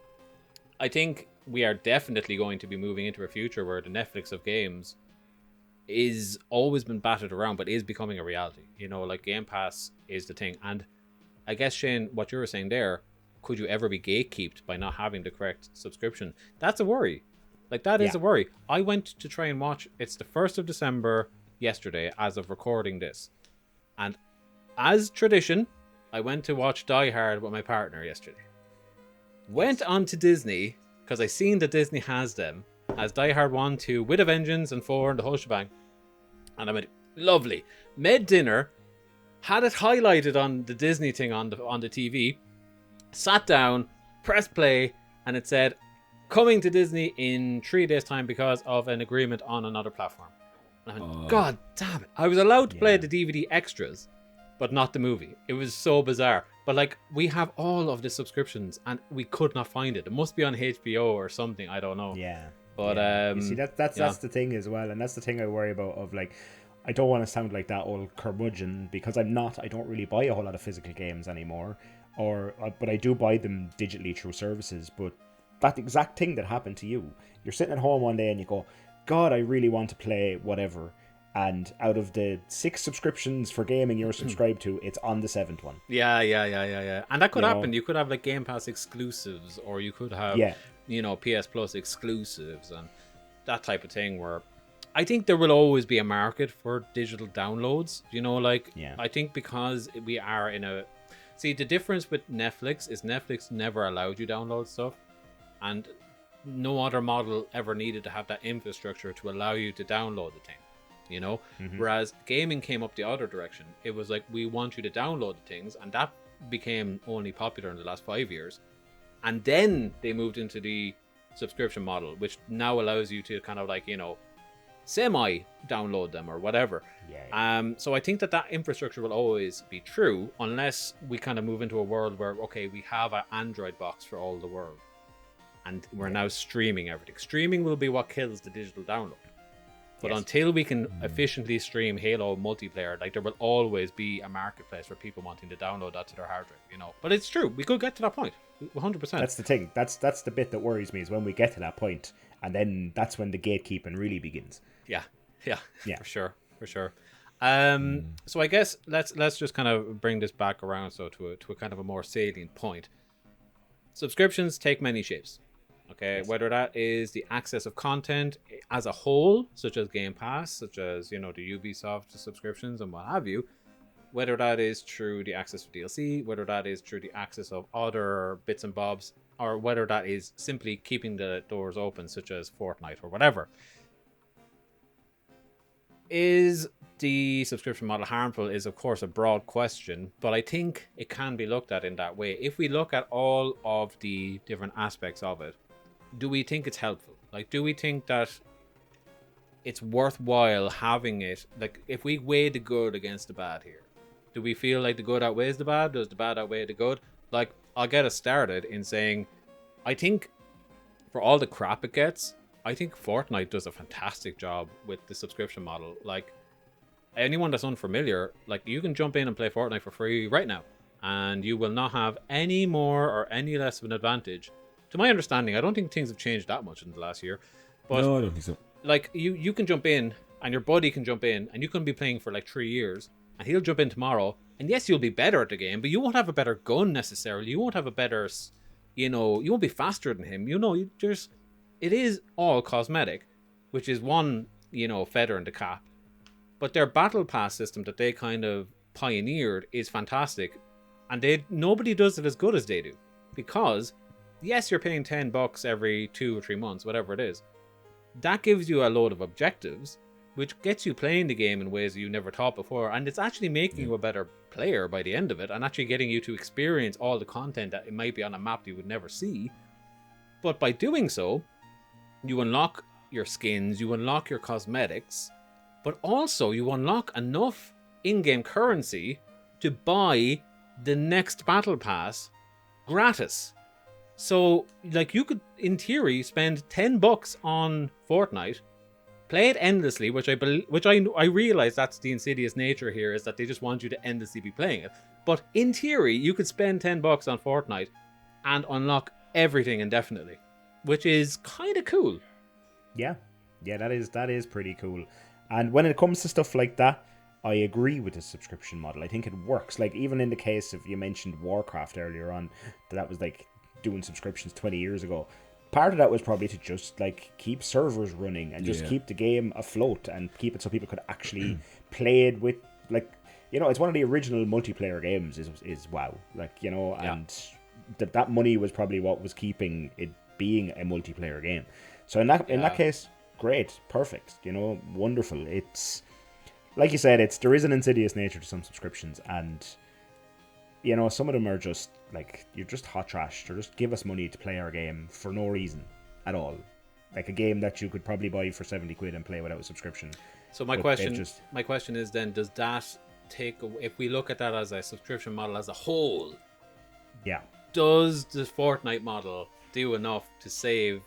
I think we are definitely going to be moving into a future where the Netflix of games is always been battered around, but is becoming a reality. You know, like, Game Pass is the thing. And I guess, Shane, what you were saying there, could you ever be gatekeeped by not having the correct subscription? That's a worry. Like, that is a worry. I went to try and watch, it's the 1st of December yesterday as of recording this. And as tradition, I went to watch Die Hard with my partner yesterday. Went on to Disney, because I seen that Disney has them, as Die Hard 1, 2, with a Vengeance, and 4, and the whole shebang. And I went, lovely. Made dinner, had it highlighted on the Disney thing on the TV, sat down, pressed play, and it said, coming to Disney in 3 days' time because of an agreement on another platform. And I went, God damn it. I was allowed to play the DVD extras, but not the movie. It was so bizarre. But like, we have all of the subscriptions and we could not find it. It must be on HBO or something. I don't know. Yeah. But you see, that's the thing as well, and that's the thing I worry about. Of like, I don't want to sound like that old curmudgeon, because I'm not. I don't really buy a whole lot of physical games anymore, but I do buy them digitally through services. But that exact thing that happened to you, you're sitting at home one day and you go, God, I really want to play whatever. And out of the 6 subscriptions for gaming you're subscribed to, it's on the 7th one. Yeah. And that could happen. You could have like Game Pass exclusives, or you could have, you know, PS Plus exclusives and that type of thing, where I think there will always be a market for digital downloads. You know, like, I think because we are in a... See, the difference with Netflix is Netflix never allowed you to download stuff. and no other model ever needed to have that infrastructure to allow you to download the thing, you know. Whereas gaming came up the other direction. It was like, we want you to download the things, and that became only popular in the last 5 years. And then they moved into the subscription model, which now allows you to kind of like, you know, semi download them or whatever. So I think that infrastructure will always be true, unless we kind of move into a world where, okay, we have an Android box for all the world, and we're now streaming everything. Streaming will be what kills the digital download. But until we can efficiently stream Halo multiplayer, like, there will always be a marketplace for people wanting to download that to their hard drive, you know. But it's true, we could get to that point, 100%. That's the thing. That's the bit that worries me, is when we get to that point, and then that's when the gatekeeping really begins. Yeah, for sure. So I guess let's just kind of bring this back around, so to a kind of a more salient point. Subscriptions take many shapes. Okay, whether that is the access of content as a whole, such as Game Pass, such as, you know, the Ubisoft subscriptions and what have you, whether that is through the access of DLC, whether that is through the access of other bits and bobs, or whether that is simply keeping the doors open, such as Fortnite or whatever. Is the subscription model harmful is, of course, a broad question, but I think it can be looked at in that way. If we look at all of the different aspects of it, do we think it's helpful? Like, do we think that it's worthwhile having it? Like, if we weigh the good against the bad here, do we feel like the good outweighs the bad? Does the bad outweigh the good? Like, I'll get us started in saying, I think for all the crap it gets, I think Fortnite does a fantastic job with the subscription model. Like, anyone that's unfamiliar, like, you can jump in and play Fortnite for free right now, and you will not have any more or any less of an advantage. To my understanding, I don't think things have changed that much in the last year. But, no, I don't think so. Like, you can jump in, and your buddy can jump in, and you can be playing for like 3 years, and he'll jump in tomorrow, and yes, you'll be better at the game, but you won't have a better gun necessarily. You won't have a better, you know, you won't be faster than him. You know, it is all cosmetic, which is one, you know, feather in the cap. But their battle pass system that they kind of pioneered is fantastic, and nobody does it as good as they do, because yes, you're paying $10 every 2 or 3 months, whatever it is. That gives you a load of objectives, which gets you playing the game in ways that you never thought before, and it's actually making you a better player by the end of it, and actually getting you to experience all the content that it might be on a map that you would never see. But by doing so, you unlock your skins, you unlock your cosmetics, but also you unlock enough in-game currency to buy the next battle pass gratis. So, like, you could, in theory, spend $10 on Fortnite, play it endlessly, which I realize that's the insidious nature here, is that they just want you to endlessly be playing it. But in theory, you could spend $10 on Fortnite and unlock everything indefinitely, which is kind of cool. Yeah, that is pretty cool. And when it comes to stuff like that, I agree with the subscription model. I think it works. Like, even in the case of, you mentioned Warcraft earlier on, that was like doing subscriptions 20 years ago. Part of that was probably to just like keep servers running and just keep the game afloat and keep it so people could actually play it with, like, you know, it's one of the original multiplayer games is WoW, like, you know, and that money was probably what was keeping it being a multiplayer game. So in that case, great, perfect, you know, wonderful. It's like you said, there is an insidious nature to some subscriptions, and you know, some of them are just like, you're just hot trash. They're just, give us money to play our game for no reason at all. Like a game that you could probably buy for 70 quid and play without a subscription. So my question is then, does that take, if we look at that as a subscription model as a whole, does the Fortnite model do enough to save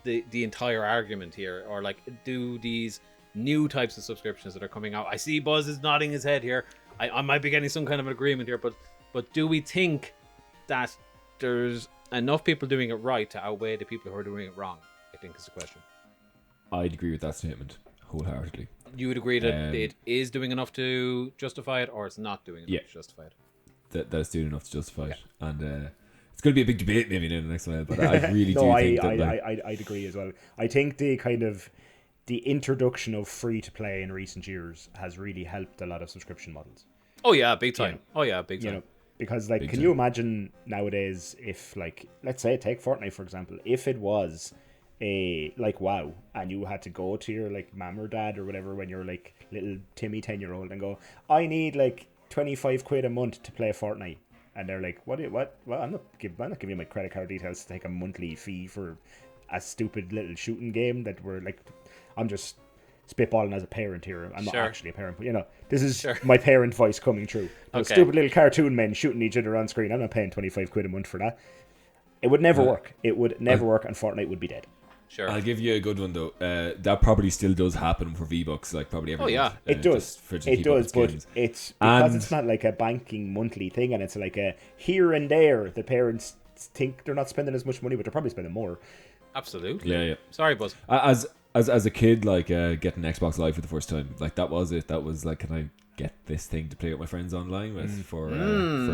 the entire argument here? Or like, do these new types of subscriptions that are coming out, I see Buzz is nodding his head here, I might be getting some kind of an agreement here, but do we think that there's enough people doing it right to outweigh the people who are doing it wrong? I think is the question. I'd agree with that statement wholeheartedly. You would agree that it is doing enough to justify it, or it's not doing enough to justify it? That's doing enough to justify it. And it's going to be a big debate maybe in the next while, but I really do think that... I'd agree as well. I think the introduction of free to play in recent years has really helped a lot of subscription models. Oh yeah, big time. Yeah. Oh yeah, big time. You know, Because, like, Big can time. you imagine nowadays if, like, let's say, take Fortnite, for example, if it was like, WoW, and you had to go to your, like, mum or dad or whatever when you're, like, little Timmy 10-year-old and go, I need, like, 25 quid a month to play Fortnite. And they're like, what? Well, I'm not giving you my credit card details to take a monthly fee for a stupid little shooting game that we're, like, I'm just spitballing as a parent here. I'm not actually a parent, but, you know, this is my parent voice coming through. Those stupid little cartoon men shooting each other on screen. I'm not paying 25 quid a month for that. It would never work. It would never work, and Fortnite would be dead. Sure. I'll give you a good one though. That probably still does happen for V-Bucks, like probably every month. It does. It does, but it's because it's not like a banking monthly thing, and it's like a here and there. The parents think they're not spending as much money, but they're probably spending more. Absolutely. Yeah. Sorry, Buzz. As a kid, like getting Xbox Live for the first time, like that was it. That was like, can I get this thing to play with my friends online with for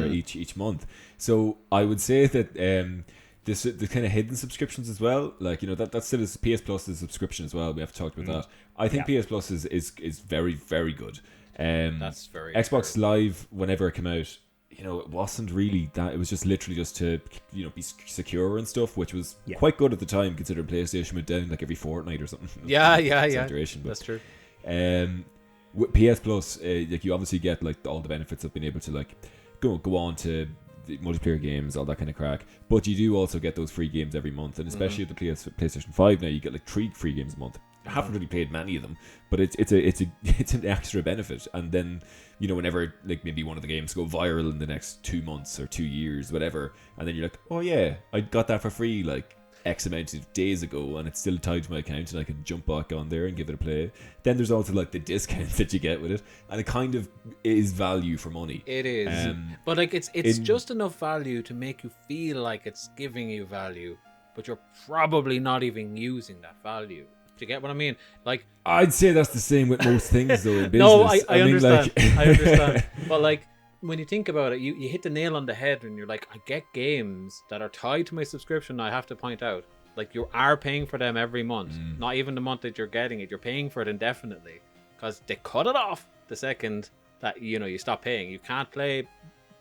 each month? So I would say that the kind of hidden subscriptions as well, like, you know, that still is PS Plus is a subscription as well. We have to talk about that. I think PS Plus is very, very good. That's very Xbox true. Live, whenever it came out, you know, it wasn't really that. It was just literally just to, you know, be secure and stuff, which was quite good at the time, considering PlayStation went down like every fortnight or something. Yeah. That's true. With PS Plus, like, you obviously get like all the benefits of being able to like go on to the multiplayer games, all that kind of crack. But you do also get those free games every month, and especially with the PlayStation 5 now, you get like 3 free games a month. I haven't really played many of them, but it's an extra benefit. And then, you know, whenever like maybe one of the games go viral in the next 2 months or 2 years, whatever, and then you're like, oh yeah, I got that for free like X amount of days ago, and it's still tied to my account, and I can jump back on there and give it a play. Then there's also like the discounts that you get with it, and it kind of is value for money. It is, but like it's just enough value to make you feel like it's giving you value, but you're probably not even using that value. Do you get what I mean? Like, I'd say that's the same with most things though in business. No, I understand. Like... I understand. But like, when you think about it, you hit the nail on the head when you're like, I get games that are tied to my subscription. I have to point out, like, you are paying for them every month, not even the month that you're getting it. You're paying for it indefinitely, because they cut it off the second that, you know, you stop paying. You can't play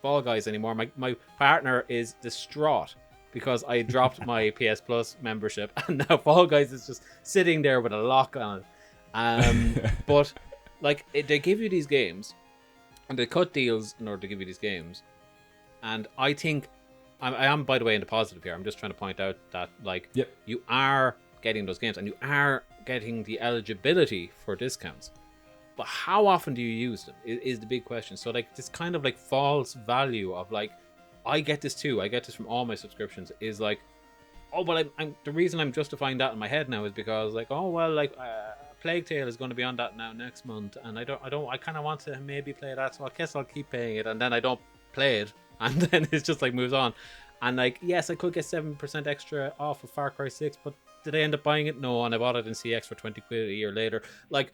Fall Guys anymore. My partner is distraught because I dropped my PS Plus membership, and now Fall Guys is just sitting there with a lock on it. But like, they give you these games, and they cut deals in order to give you these games. And I think, I am, by the way, in the positive here. I'm just trying to point out that, like, you are getting those games, and you are getting the eligibility for discounts. But how often do you use them is the big question. So, like, this kind of, like, false value of, like, I get this too, I get this from all my subscriptions, is like, oh, but I'm the reason I'm justifying that in my head now is because, like, oh, well, like, Plague Tale is going to be on that now next month, and I kind of want to maybe play that, so I guess I'll keep paying it, and then I don't play it, and then it's just like moves on. And like, yes, I could get 7% extra off of Far Cry 6, but did I end up buying it? No, and I bought it in CX for 20 quid a year later. Like,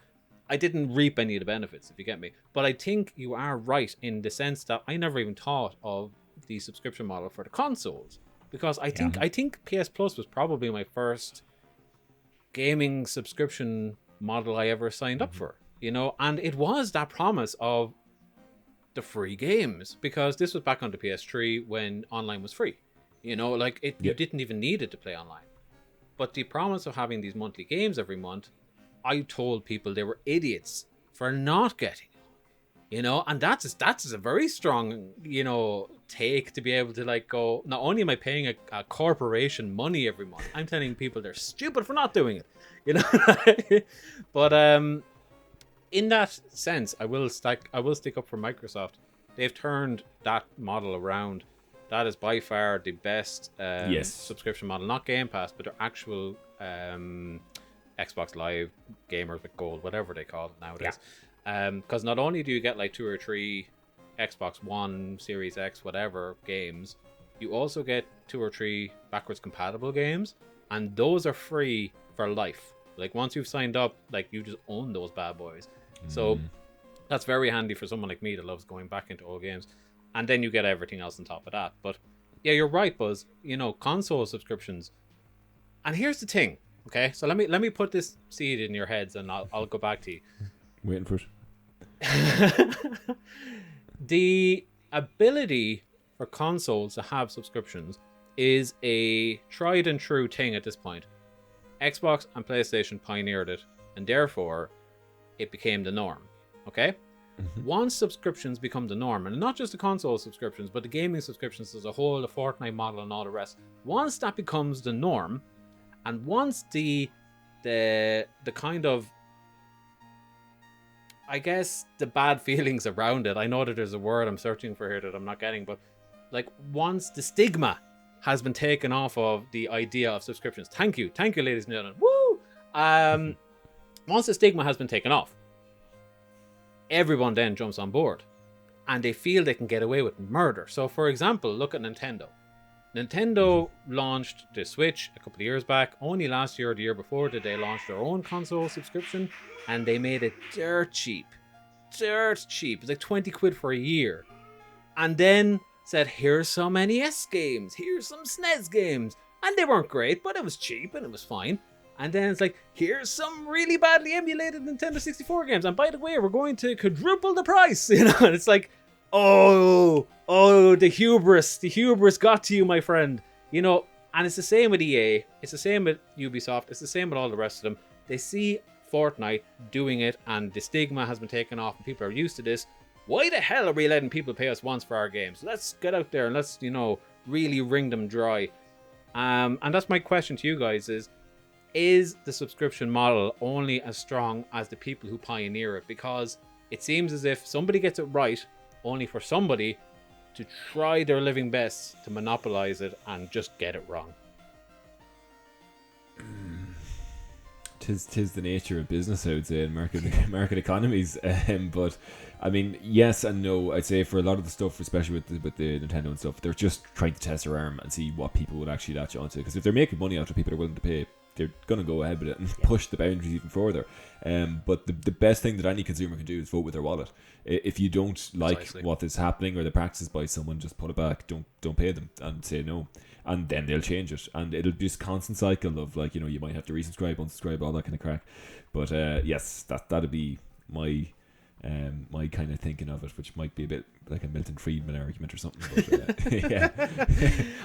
I didn't reap any of the benefits, if you get me. But I think you are right in the sense that I never even thought of the subscription model for the consoles, because I think PS Plus was probably my first gaming subscription model I ever signed up for, you know, and it was that promise of the free games, because this was back on the PS3 when online was free, you know, like you didn't even need it to play online. But the promise of having these monthly games every month, I told people they were idiots for not getting, you know, and that's a very strong, you know, take to be able to, like, go, not only am I paying a corporation money every month, I'm telling people they're stupid for not doing it, you know. But in that sense, I will stick up for Microsoft. They've turned that model around. That is by far the best subscription model, not Game Pass, but their actual Xbox Live Gamers with Gold, whatever they call it nowadays. Because not only do you get like 2 or 3 Xbox One, Series X, whatever games, you also get 2 or 3 backwards compatible games, and those are free for life. Like, once you've signed up, like, you just own those bad boys. So that's very handy for someone like me that loves going back into old games. And then you get everything else on top of that. But yeah, you're right, Buzz. You know, console subscriptions. And here's the thing, okay? So let me put this seed in your heads, and I'll go back to you. Waiting for it. The ability for consoles to have subscriptions is a tried and true thing at this point. Xbox and PlayStation pioneered it, and therefore it became the norm. Okay? Once subscriptions become the norm, and not just the console subscriptions, but the gaming subscriptions as a whole, the Fortnite model and all the rest, once that becomes the norm, and once the kind of, I guess, the bad feelings around it, I know that there's a word I'm searching for here that I'm not getting, but like once the stigma has been taken off of the idea of subscriptions. Thank you, ladies and gentlemen. Woo! Once the stigma has been taken off, everyone then jumps on board, and they feel they can get away with murder. So, for example, look at Nintendo. Nintendo launched the Switch a couple of years back. Only last year or the year before did they launch their own console subscription, and they made it dirt cheap. It's like 20 quid for a year. And then said, here's some NES games, here's some SNES games. And they weren't great, but it was cheap and it was fine. And then it's like, here's some really badly emulated Nintendo 64 games. And by the way, we're going to quadruple the price. You know, and it's like, oh, the hubris got to you, my friend. You know, and it's the same with EA. It's the same with Ubisoft. It's the same with all the rest of them. They see Fortnite doing it, and the stigma has been taken off, and people are used to this. Why the hell are we letting people pay us once for our games? Let's get out there and let's, really wring them dry. And that's my question to you guys is the subscription model only as strong as the people who pioneer it? Because it seems as if somebody gets it right, only for somebody to try their living best to monopolize it and just get it wrong. Tis the nature of business, I would say, in market economies. But I mean, yes and no. I'd say for a lot of the stuff, especially with the Nintendo and stuff, they're just trying to test their arm and see what people would actually latch onto. Because if they're making money out of people are willing to pay, they're going to go ahead with it and push the boundaries even further. But the best thing that any consumer can do is vote with their wallet. If you don't like what is happening or the practices by someone, just put it back. Don't pay them and say no. And then they'll change it. And it'll be this constant cycle of like, you might have to resubscribe, unsubscribe, all that kind of crack. But yes, that'd be my kind of thinking of it, which might be a bit like a Milton Friedman argument or something. But, yeah.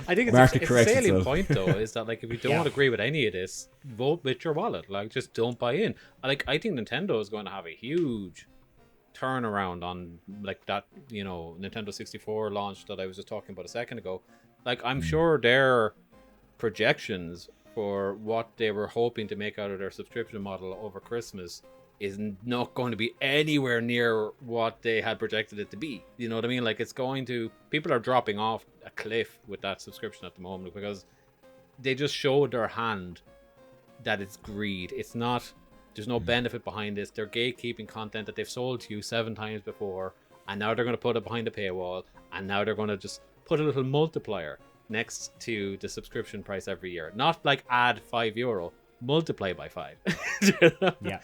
I think it's a salient point though, is that like if you don't agree with any of this, vote with your wallet. Like just don't buy in. Like I think Nintendo is going to have a huge turnaround on like that, Nintendo 64 launch that I was just talking about a second ago. Like I'm sure their projections for what they were hoping to make out of their subscription model over Christmas is not going to be anywhere near what they had projected it to be. You know what I mean? Like people are dropping off a cliff with that subscription at the moment because they just showed their hand that it's greed. There's no benefit behind this. They're gatekeeping content that they've sold to you 7 times before, and now they're going to put it behind a paywall, and now they're going to just put a little multiplier next to the subscription price every year. Not like add €5, multiply by 5. Yeah.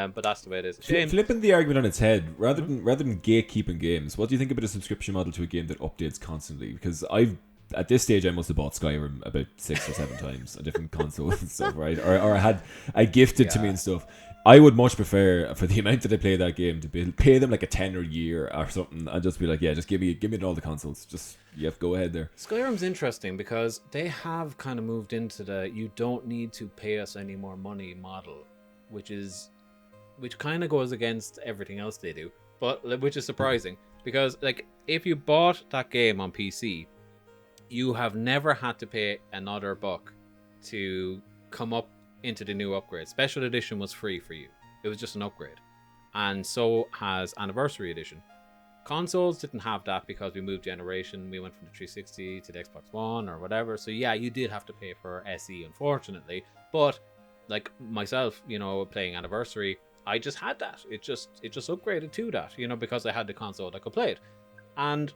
But that's the way it is. Flipping the argument on its head, rather than gatekeeping games, what do you think about a subscription model to a game that updates constantly? Because at this stage I must have bought Skyrim about 6 or 7 times on different consoles and stuff, right? Or I gifted to me and stuff. I would much prefer, for the amount that I play that game, to pay them like a $10 a year or something, and just be like, yeah, just give me all the consoles. Just go ahead there. Skyrim's interesting because they have kind of moved into the you don't need to pay us any more money model, which kind of goes against everything else they do, but which is surprising because like if you bought that game on PC, you have never had to pay another buck to come up into the new upgrade. Special edition was free for you. It was just an upgrade. And so has Anniversary Edition. Consoles didn't have that because we moved generation. We went from the 360 to the Xbox One or whatever. So yeah, you did have to pay for SE, unfortunately. But like myself, playing Anniversary, I just had that. It just upgraded to that, because I had the console that could play it. And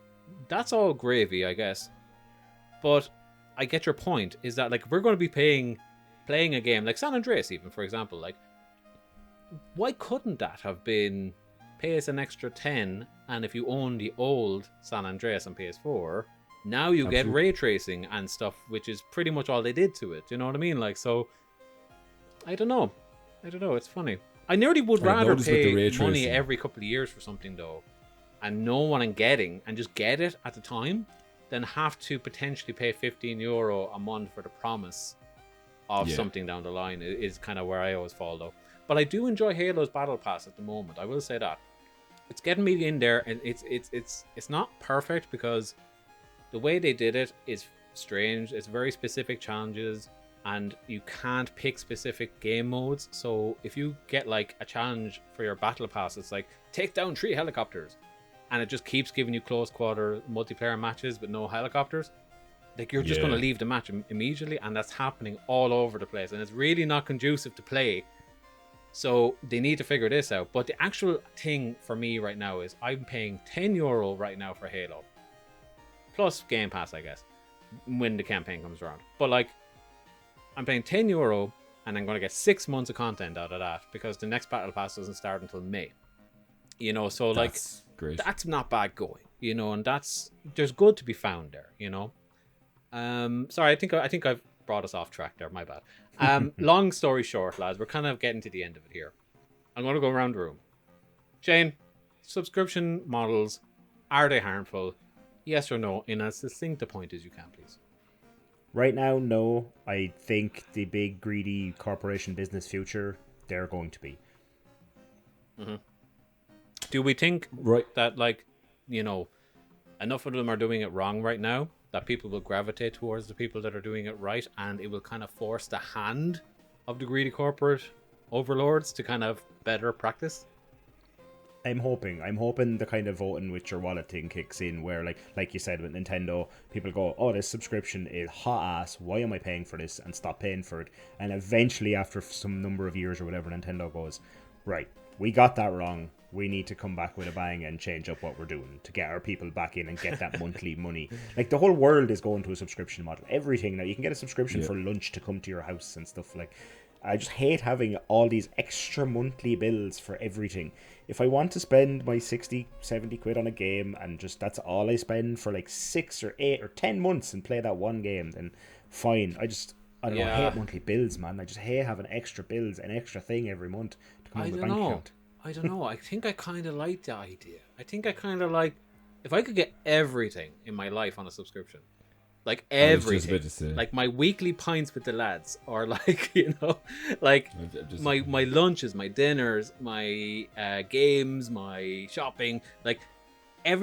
that's all gravy, I guess. But I get your point, is that like if we're going to be playing a game like San Andreas, even for example, like why couldn't that have been pay us an extra 10, and if you own the old San Andreas on PS4, now you get ray tracing and stuff, which is pretty much all they did to it. You know what I mean? Like, so I don't know. It's funny. I nearly would rather pay money every couple of years for something though, and know what I'm getting and just get it at the time, than have to potentially pay €15 a month for the promise of something down the line is kind of where I always fall though. But I do enjoy Halo's Battle Pass at the moment. I will say that. It's getting me in there, and it's not perfect because the way they did it is strange. It's very specific challenges, and you can't pick specific game modes. So if you get like a challenge for your Battle Pass, it's like take down 3 helicopters, and it just keeps giving you close quarter multiplayer matches with no helicopters. Like you're just going to leave the match immediately, and that's happening all over the place, and it's really not conducive to play. So they need to figure this out. But the actual thing for me right now is I'm paying €10 right now for Halo, plus Game Pass, I guess, when the campaign comes around. But like, I'm paying €10, and I'm going to get 6 months of content out of that because the next Battle Pass doesn't start until May. You know, so that's like great. That's not bad going. You know, and there's good to be found there. You know. Sorry, I think I've brought us off track there. My bad. Long story short, lads, we're kind of getting to the end of it here. I'm going to go around the room. Shane, subscription models, are they harmful? Yes or no, in as succinct a point as you can, please. Right now, no. I think the big greedy corporation business future, they're going to be. Mm-hmm. Do we think that, like, you know, enough of them are doing it wrong right now that people will gravitate towards the people that are doing it right, and it will kind of force the hand of the greedy corporate overlords to kind of better practice? I'm hoping the kind of voting with your wallet thing kicks in, where like you said with Nintendo, people go, oh, this subscription is hot ass, why am I paying for this, and stop paying for it. And eventually, after some number of years or whatever, Nintendo goes, right, we got that wrong, we need to come back with a bang and change up what we're doing to get our people back in and get that monthly money. Like, the whole world is going to a subscription model. Everything now, you can get a subscription for lunch to come to your house and stuff. Like, I just hate having all these extra monthly bills for everything. If I want to spend my 60, 70 quid on a game and just that's all I spend for like 6 or 8 or 10 months and play that one game, then fine. I don't know, I hate monthly bills, man. I just hate having extra bills, an extra thing every month to come on the bank account. I don't know. I think I kind of like the idea. I think I kind of like if I could get everything in my life on a subscription. Like everything, like my weekly pints with the lads, or like, you know, like my lunches, my dinners, my games, my shopping, like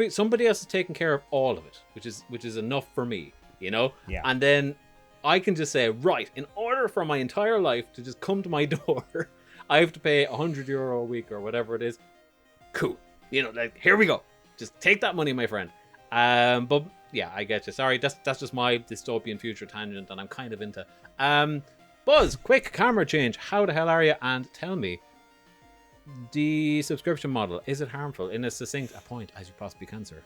somebody else is taking care of all of it, which is enough for me, you know. Yeah. And then I can just say, right, in order for my entire life to just come to my door, I have to pay €100 a week or whatever it is. Cool, you know, like here we go. Just take that money, my friend. But yeah, I get you. Sorry, that's just my dystopian future tangent, and I'm kind of into. Buzz, quick camera change. How the hell are you? And tell me, the subscription model, is it harmful in as succinct a point as you possibly can, sir?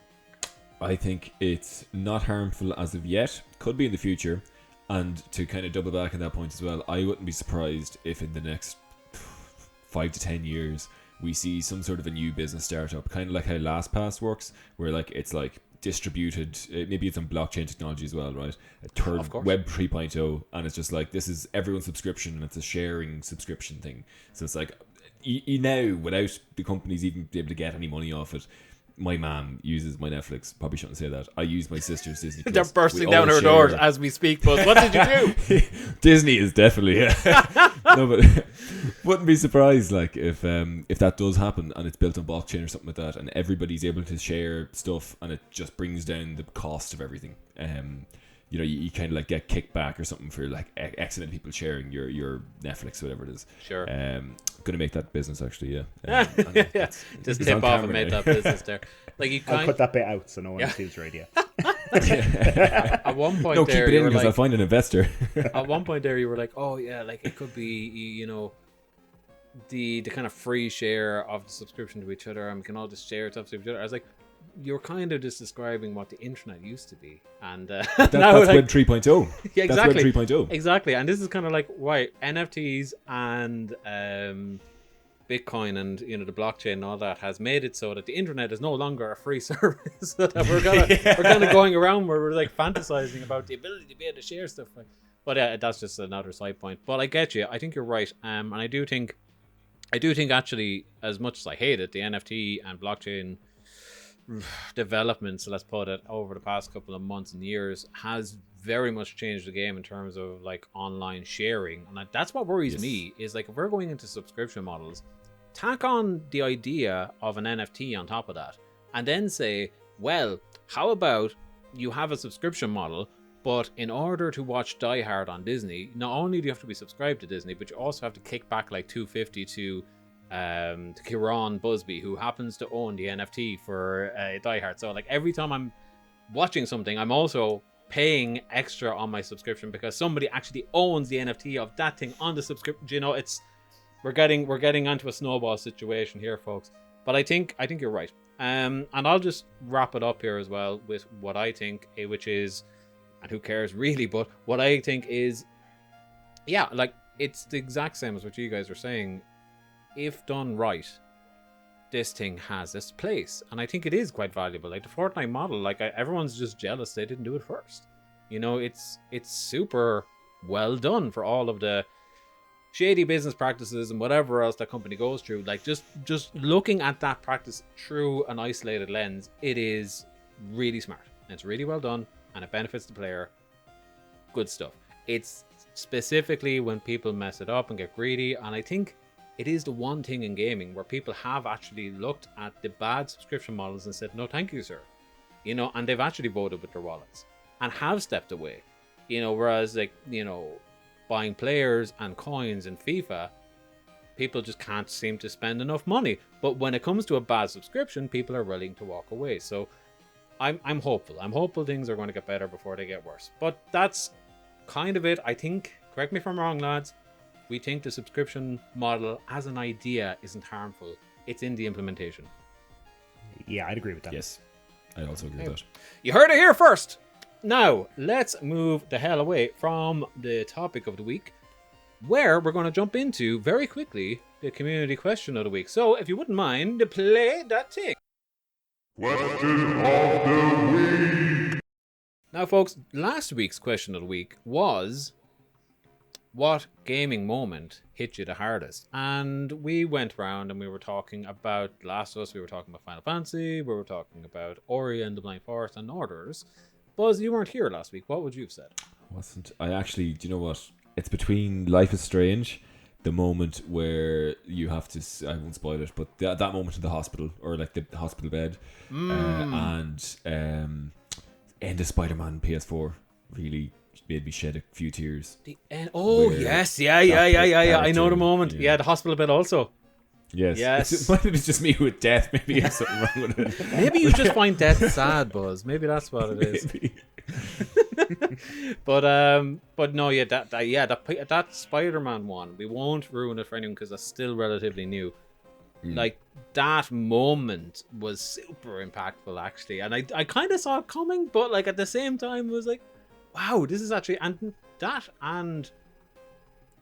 I think it's not harmful as of yet. Could be in the future. And to kind of double back on that point as well, I wouldn't be surprised if in the next 5 to 10 years we see some sort of a new business startup, kind of like how LastPass works, where like it's like distributed, maybe it's on blockchain technology as well, right? A third Web 3.0, and it's just like this is everyone's subscription, and it's a sharing subscription thing. So it's like you now, without the companies even be able to get any money off it. My mom uses my Netflix. Probably shouldn't say that. I use my sister's Disney Plus. They're bursting down her doors as we speak, Buzz. What did you do? Disney is definitely, no, but wouldn't be surprised like if that does happen and it's built on blockchain or something like that, and everybody's able to share stuff, and it just brings down the cost of everything. You know, you kind of like get kickback or something for like X amount of people sharing your Netflix, whatever it is. Sure. Gonna make that business actually, yeah. Yeah. Just tip off and make that business there. Like you I'll cut that bit out so no one steals your idea. At one point, no, keep it in because I'll find an investor. At one point there, you were like, "Oh yeah, like it could be, you know, the kind of free share of the subscription to each other, and we can all just share stuff to each other." I was like, "You're kind of just describing what the internet used to be," and that's like, Web 3.0. Yeah, exactly. That's Web 3.0. Exactly, and this is kind of like NFTs and Bitcoin and, you know, the blockchain and all that has made it so that the internet is no longer a free service. That we're kind of going around where we're like fantasizing about the ability to be able to share stuff. But that's just another side point. But I get you. I think you're right. And I do think actually, as much as I hate it, the NFT and blockchain developments, let's put it, over the past couple of months and years has very much changed the game in terms of like online sharing. And that's what worries me, is like if we're going into subscription models, tack on the idea of an NFT on top of that, and then say, well, how about you have a subscription model, but in order to watch Die Hard on Disney, not only do you have to be subscribed to Disney, but you also have to kick back like $250 to Ciaran Busby, who happens to own the NFT for Die Hard. So like every time I'm watching something, I'm also paying extra on my subscription because somebody actually owns the NFT of that thing on the subscription. You know, we're getting onto a snowball situation here, folks. But I think you're right. And I'll just wrap it up here as well with what I think, which is, and who cares really, but what I think is, yeah, like it's the exact same as what you guys are saying. If done right, this thing has its place, and I think it is quite valuable. Like the Fortnite model, like everyone's just jealous they didn't do it first. You know, it's super well done for all of the shady business practices and whatever else that company goes through. Like just looking at that practice through an isolated lens, it is really smart. It's really well done, and it benefits the player. Good stuff. It's specifically when people mess it up and get greedy, and I think it is the one thing in gaming where people have actually looked at the bad subscription models and said, no, thank you, sir. You know, and they've actually voted with their wallets and have stepped away. You know, whereas like, you know, buying players and coins in FIFA, people just can't seem to spend enough money. But when it comes to a bad subscription, people are willing to walk away. So I'm hopeful. I'm hopeful things are going to get better before they get worse. But that's kind of it. I think, correct me if I'm wrong, lads, we think the subscription model as an idea isn't harmful. It's in the implementation. Yeah, I'd agree with that. Yes, I also agree with that. You heard it here first. Now, let's move the hell away from the topic of the week, where we're going to jump into, very quickly, the community question of the week. So, if you wouldn't mind, play that thing. Question of the week. Now, folks, last week's question of the week was, what gaming moment hit you the hardest? And we went around and we were talking about Last of Us, we were talking about Final Fantasy, we were talking about Ori and the Blind Forest and others. Buzz, you weren't here last week. What would you have said? I actually, do you know what? It's between Life is Strange, the moment where you have to, I won't spoil it, but that moment in the hospital, or like the hospital bed, and end of Spider-Man PS4 really made me shed a few tears. Yes, yeah. I know the moment. Yeah, the hospital bed also. Yes. It might have been just me with death. Maybe there's something wrong with it. Maybe you just find death sad, Buzz. Maybe that's what it is. But no, yeah, that Spider-Man one, we won't ruin it for anyone because that's still relatively new. Like that moment was super impactful, actually, and I kind of saw it coming, but like at the same time, it was like, wow, this is actually, and that and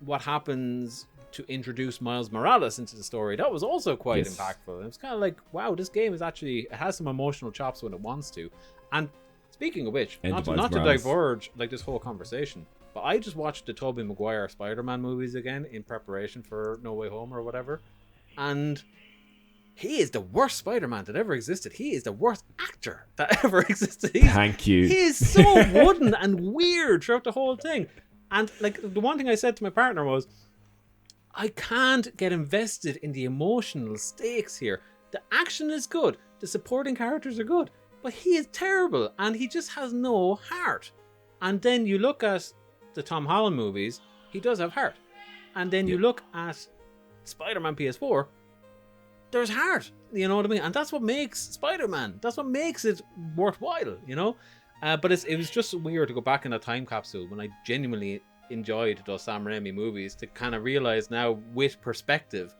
what happens to introduce Miles Morales into the story, that was also quite impactful. It was kind of like, wow, this game is actually, it has some emotional chops when it wants to. And speaking of which, not to diverge like this whole conversation, but I just watched the Tobey Maguire Spider-Man movies again in preparation for No Way Home or whatever, and he is the worst Spider-Man that ever existed. He is the worst actor that ever existed. Thank you. He is so wooden and weird throughout the whole thing. And like the one thing I said to my partner was, I can't get invested in the emotional stakes here. The action is good. The supporting characters are good. But he is terrible. And he just has no heart. And then you look at the Tom Holland movies, he does have heart. And then you look at Spider-Man PS4, there's heart. You know what I mean? And that's what makes Spider-Man. That's what makes it worthwhile, you know? But it was just weird to go back in a time capsule when I genuinely enjoyed those Sam Raimi movies to kind of realize now with perspective,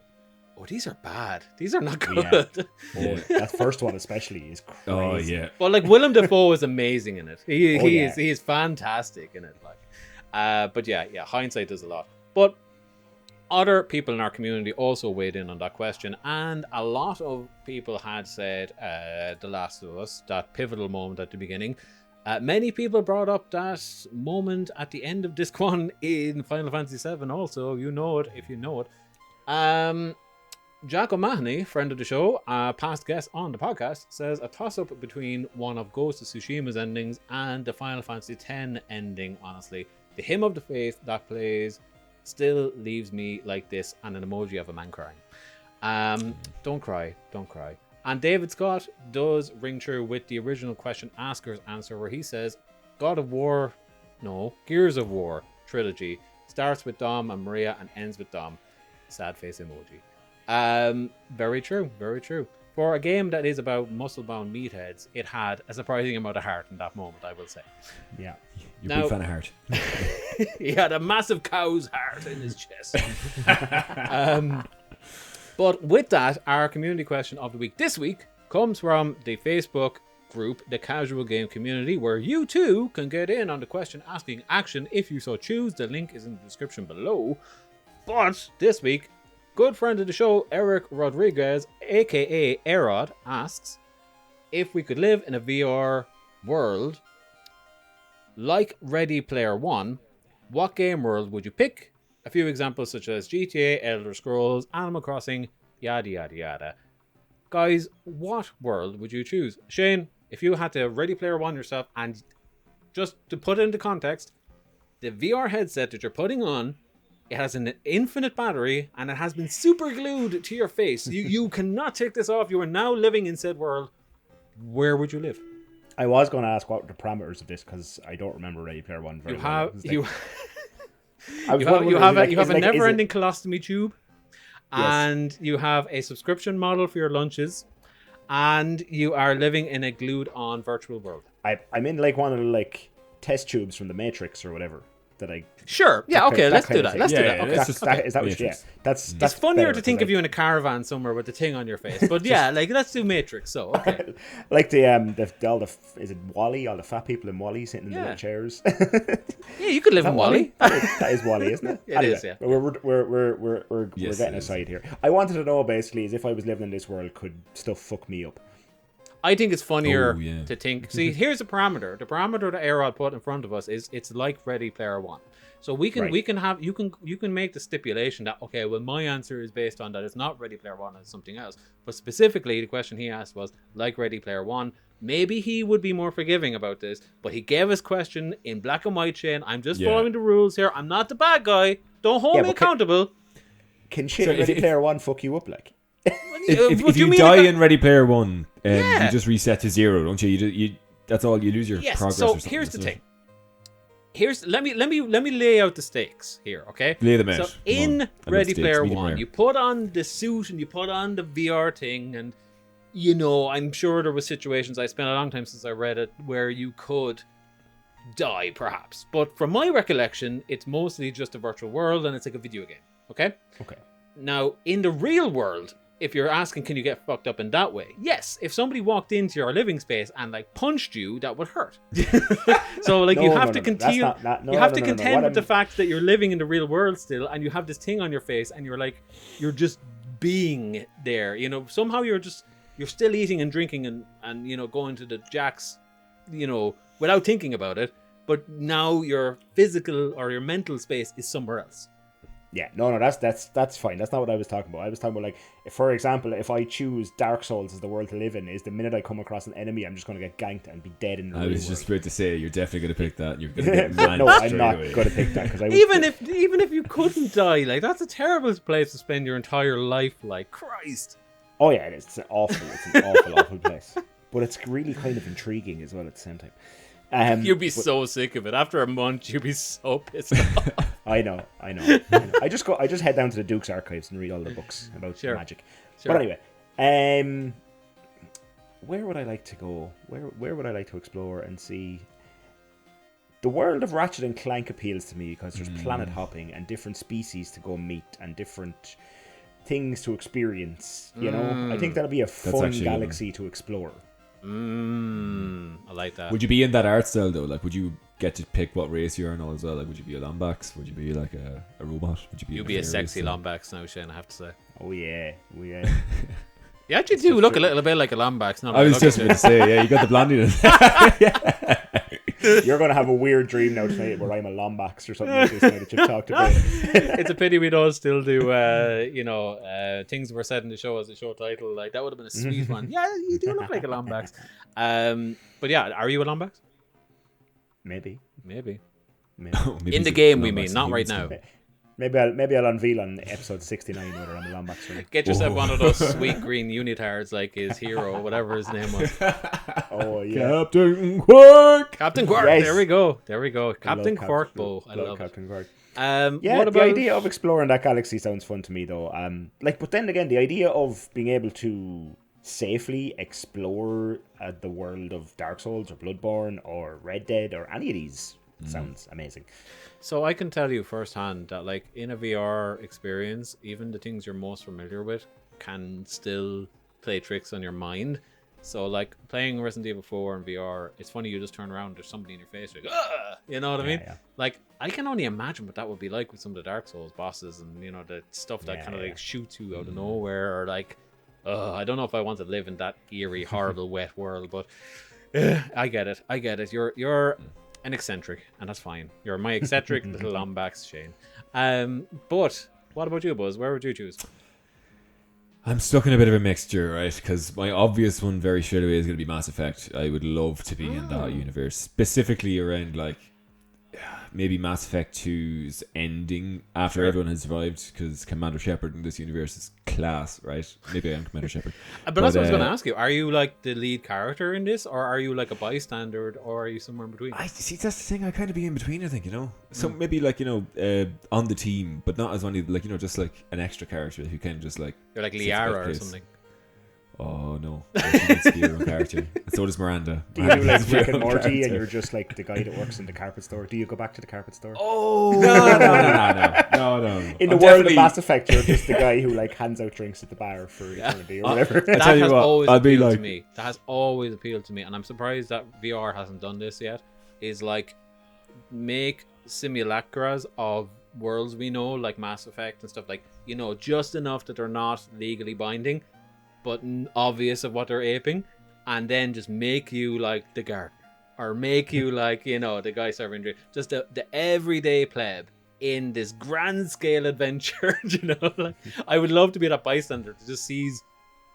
oh, these are bad. These are not good. Yeah. That first one especially is crazy. Oh yeah. Well, like Willem Dafoe is amazing in it. He is fantastic in it. Like, but yeah, hindsight does a lot. But other people in our community also weighed in on that question, and a lot of people had said The Last of Us, that pivotal moment at the beginning. Many people brought up that moment at the end of Disc 1 in Final Fantasy VII also. You know it if you know it. Jack O'Mahony, friend of the show, past guest on the podcast, says a toss-up between one of Ghost of Tsushima's endings and the Final Fantasy X ending, honestly. The Hymn of the Faith that plays still leaves me like this, and an emoji of a man crying. Don't cry. And David Scott does ring true with the original question asker's answer, where he says Gears of War trilogy starts with Dom and Maria and ends with Dom. Sad face emoji. Very true. For a game that is about muscle-bound meatheads, it had a surprising amount of heart in that moment, I will say. Yeah. You're a big fan of heart. He had a massive cow's heart in his chest. But with that, our community question of the week this week comes from the Facebook group, the Casual Game Community, where you too can get in on the question asking action if you so choose. The link is in the description below. But this week, good friend of the show, Eric Rodriguez, aka Erod, asks if we could live in a VR world like Ready Player One, what game world would you pick? A few examples such as GTA, Elder Scrolls, Animal Crossing, yada yada yada. Guys, what world would you choose? Shane, if you had to Ready Player One yourself, and just to put it into context, the VR headset that you're putting on, it has an infinite battery and it has been super glued to your face. You cannot take this off. You are now living in said world. Where would you live? I was going to ask what were the parameters of this because I don't remember Ready Player One very well. You have a never-ending colostomy tube, and you have a subscription model for your lunches, and you are living in a glued-on virtual world. I'm in like one of the like test tubes from the Matrix or whatever. Sure. Yeah. Okay. Let's do that. Let's do that. Okay. Is that what? Yeah. That's it's funnier to think of you in a caravan somewhere with the thing on your face. But yeah, like let's do Matrix. So okay. Like is it Wally? All the fat people in Wally sitting in the little chairs. Yeah, you could live in Wally. That is Wally, isn't it? It is. Yeah. We're getting aside here. I wanted to know basically is if I was living in this world, could stuff fuck me up? I think it's funnier to think. See, here's a parameter. The parameter that Erod put in front of us is it's like Ready Player One. So we can you can make the stipulation that okay, well my answer is based on that it's not Ready Player One, it's something else. But specifically, the question he asked was like Ready Player One. Maybe he would be more forgiving about this, but he gave his question in black and white. Shane, I'm just following the rules here. I'm not the bad guy. Don't hold me accountable. Can shit Ready Player One fuck you up like? If you die in Ready Player One, you just reset to zero, don't you? You that's all. You lose your progress. So here's the thing. Let me lay out the stakes here, okay? Lay them out. So in Ready Player One, you put on the suit and you put on the VR thing, and you know I'm sure there were situations. I spent a long time since I read it where you could die, perhaps. But from my recollection, it's mostly just a virtual world and it's like a video game. Okay. Okay. Now in the real world, if you're asking, can you get fucked up in that way? Yes. If somebody walked into your living space and like punched you, that would hurt. So like you have to continue. You have to contend with the fact that you're living in the real world still, and you have this thing on your face, and you're just being there. You know, somehow you're still eating and drinking and you know going to the jacks, you know, without thinking about it. But now your physical or your mental space is somewhere else. Yeah, no, that's fine. That's not what I was talking about. I was talking about like, for example, if I choose Dark Souls as the world to live in, is the minute I come across an enemy, I'm just going to get ganked and be dead in the real world. Just about to say, you're definitely going to pick that. You're going to get manned No, I'm not going to pick that because even if you couldn't die, like that's a terrible place to spend your entire life. Like Christ. Oh yeah, it is. It's an awful place. But it's really kind of intriguing as well at the same time. You'd be so sick of it. After a month, you'd be so pissed off. I know. I just head down to the Duke's archives and read all the books about magic. Sure. But anyway, where would I like to go? Where would I like to explore and see? The world of Ratchet and Clank appeals to me because there's planet hopping and different species to go meet and different things to experience. You know, I think that'll be a fun galaxy to explore. I like that. Would you be in that art style though? Like, would you get to pick what race you're in all as well? Like, would you be a Lombax? Would you be like a robot? Would you be? You'd be a sexy Lombax now, Shane. I have to say. Oh yeah. You actually do look a little bit like a Lombax. I was just going to say, yeah, you got the blondiness. You're going to have a weird dream now tonight where I'm a Lombax or something like this now that you've talked about. It's a pity we don't still do, things were said in the show as a show title. Like, that would have been a sweet one. Yeah, you do look like a Lombax. But yeah, are you a Lombax? Maybe. Oh, maybe In the it's a game, we Lombax mean, not right human now. Maybe I'll unveil on episode 69 whether I'm a Lombax or not. Get yourself one of those sweet green unitards like his hero, whatever his name was. Oh, yeah. Captain Quark. Captain Quark. Yes. There we go. Captain Quark, Bowe. I love Captain Quark. it. Yeah, What about the idea of exploring that galaxy sounds fun to me, though. But then again, the idea of being able to safely explore the world of Dark Souls or Bloodborne or Red Dead or any of these sounds amazing. So I can tell you firsthand that, like, in a VR experience, even the things you're most familiar with can still play tricks on your mind. So, like, playing Resident Evil 4 in VR, it's funny, you just turn around, there's somebody in your face, like, ah! You know what I mean? Yeah. Like, I can only imagine what that would be like with some of the Dark Souls bosses and, you know, the stuff that kind of like shoots you out of nowhere, or like, I don't know if I want to live in that eerie, horrible, wet world, but I get it. You're an eccentric, and that's fine. You're my eccentric little Lombax, Shane. But what about you, Buzz? Where would you choose? I'm stuck in a bit of a mixture, right? Because my obvious one very straight away is going to be Mass Effect. I would love to be in that universe, specifically around like maybe Mass Effect 2's ending after everyone has survived, because Commander Shepard in this universe is class, right? Maybe I am Commander Shepard. But that's what I was going to ask you. Are you like the lead character in this, or are you like a bystander, or are you somewhere in between? I see, that's the thing. I kind of be in between, I think, you know. So maybe like, you know, on the team, but not as only like, you know, just like an extra character who can just like. You're like sits Liara about or place. something. Oh no, she needs to be her own character. And so does Miranda. Do you do like Rick and Morty and you're just like the guy that works in the carpet store? Do you go back to the carpet store? Oh no. In the world of Mass Effect, you're just the guy who like hands out drinks at the bar for eternity or whatever. That tell you has what, always I'd be appealed to like- me. That has always appealed to me, and I'm surprised that VR hasn't done this yet. Is like make simulacras of worlds we know, like Mass Effect and stuff, like, you know, just enough that they're not legally binding, but obvious of what they're aping, and then just make you like the gardener, or make you like, you know, the guy serving drink, just the everyday pleb in this grand scale adventure. You know, like, I would love to be that bystander that just sees,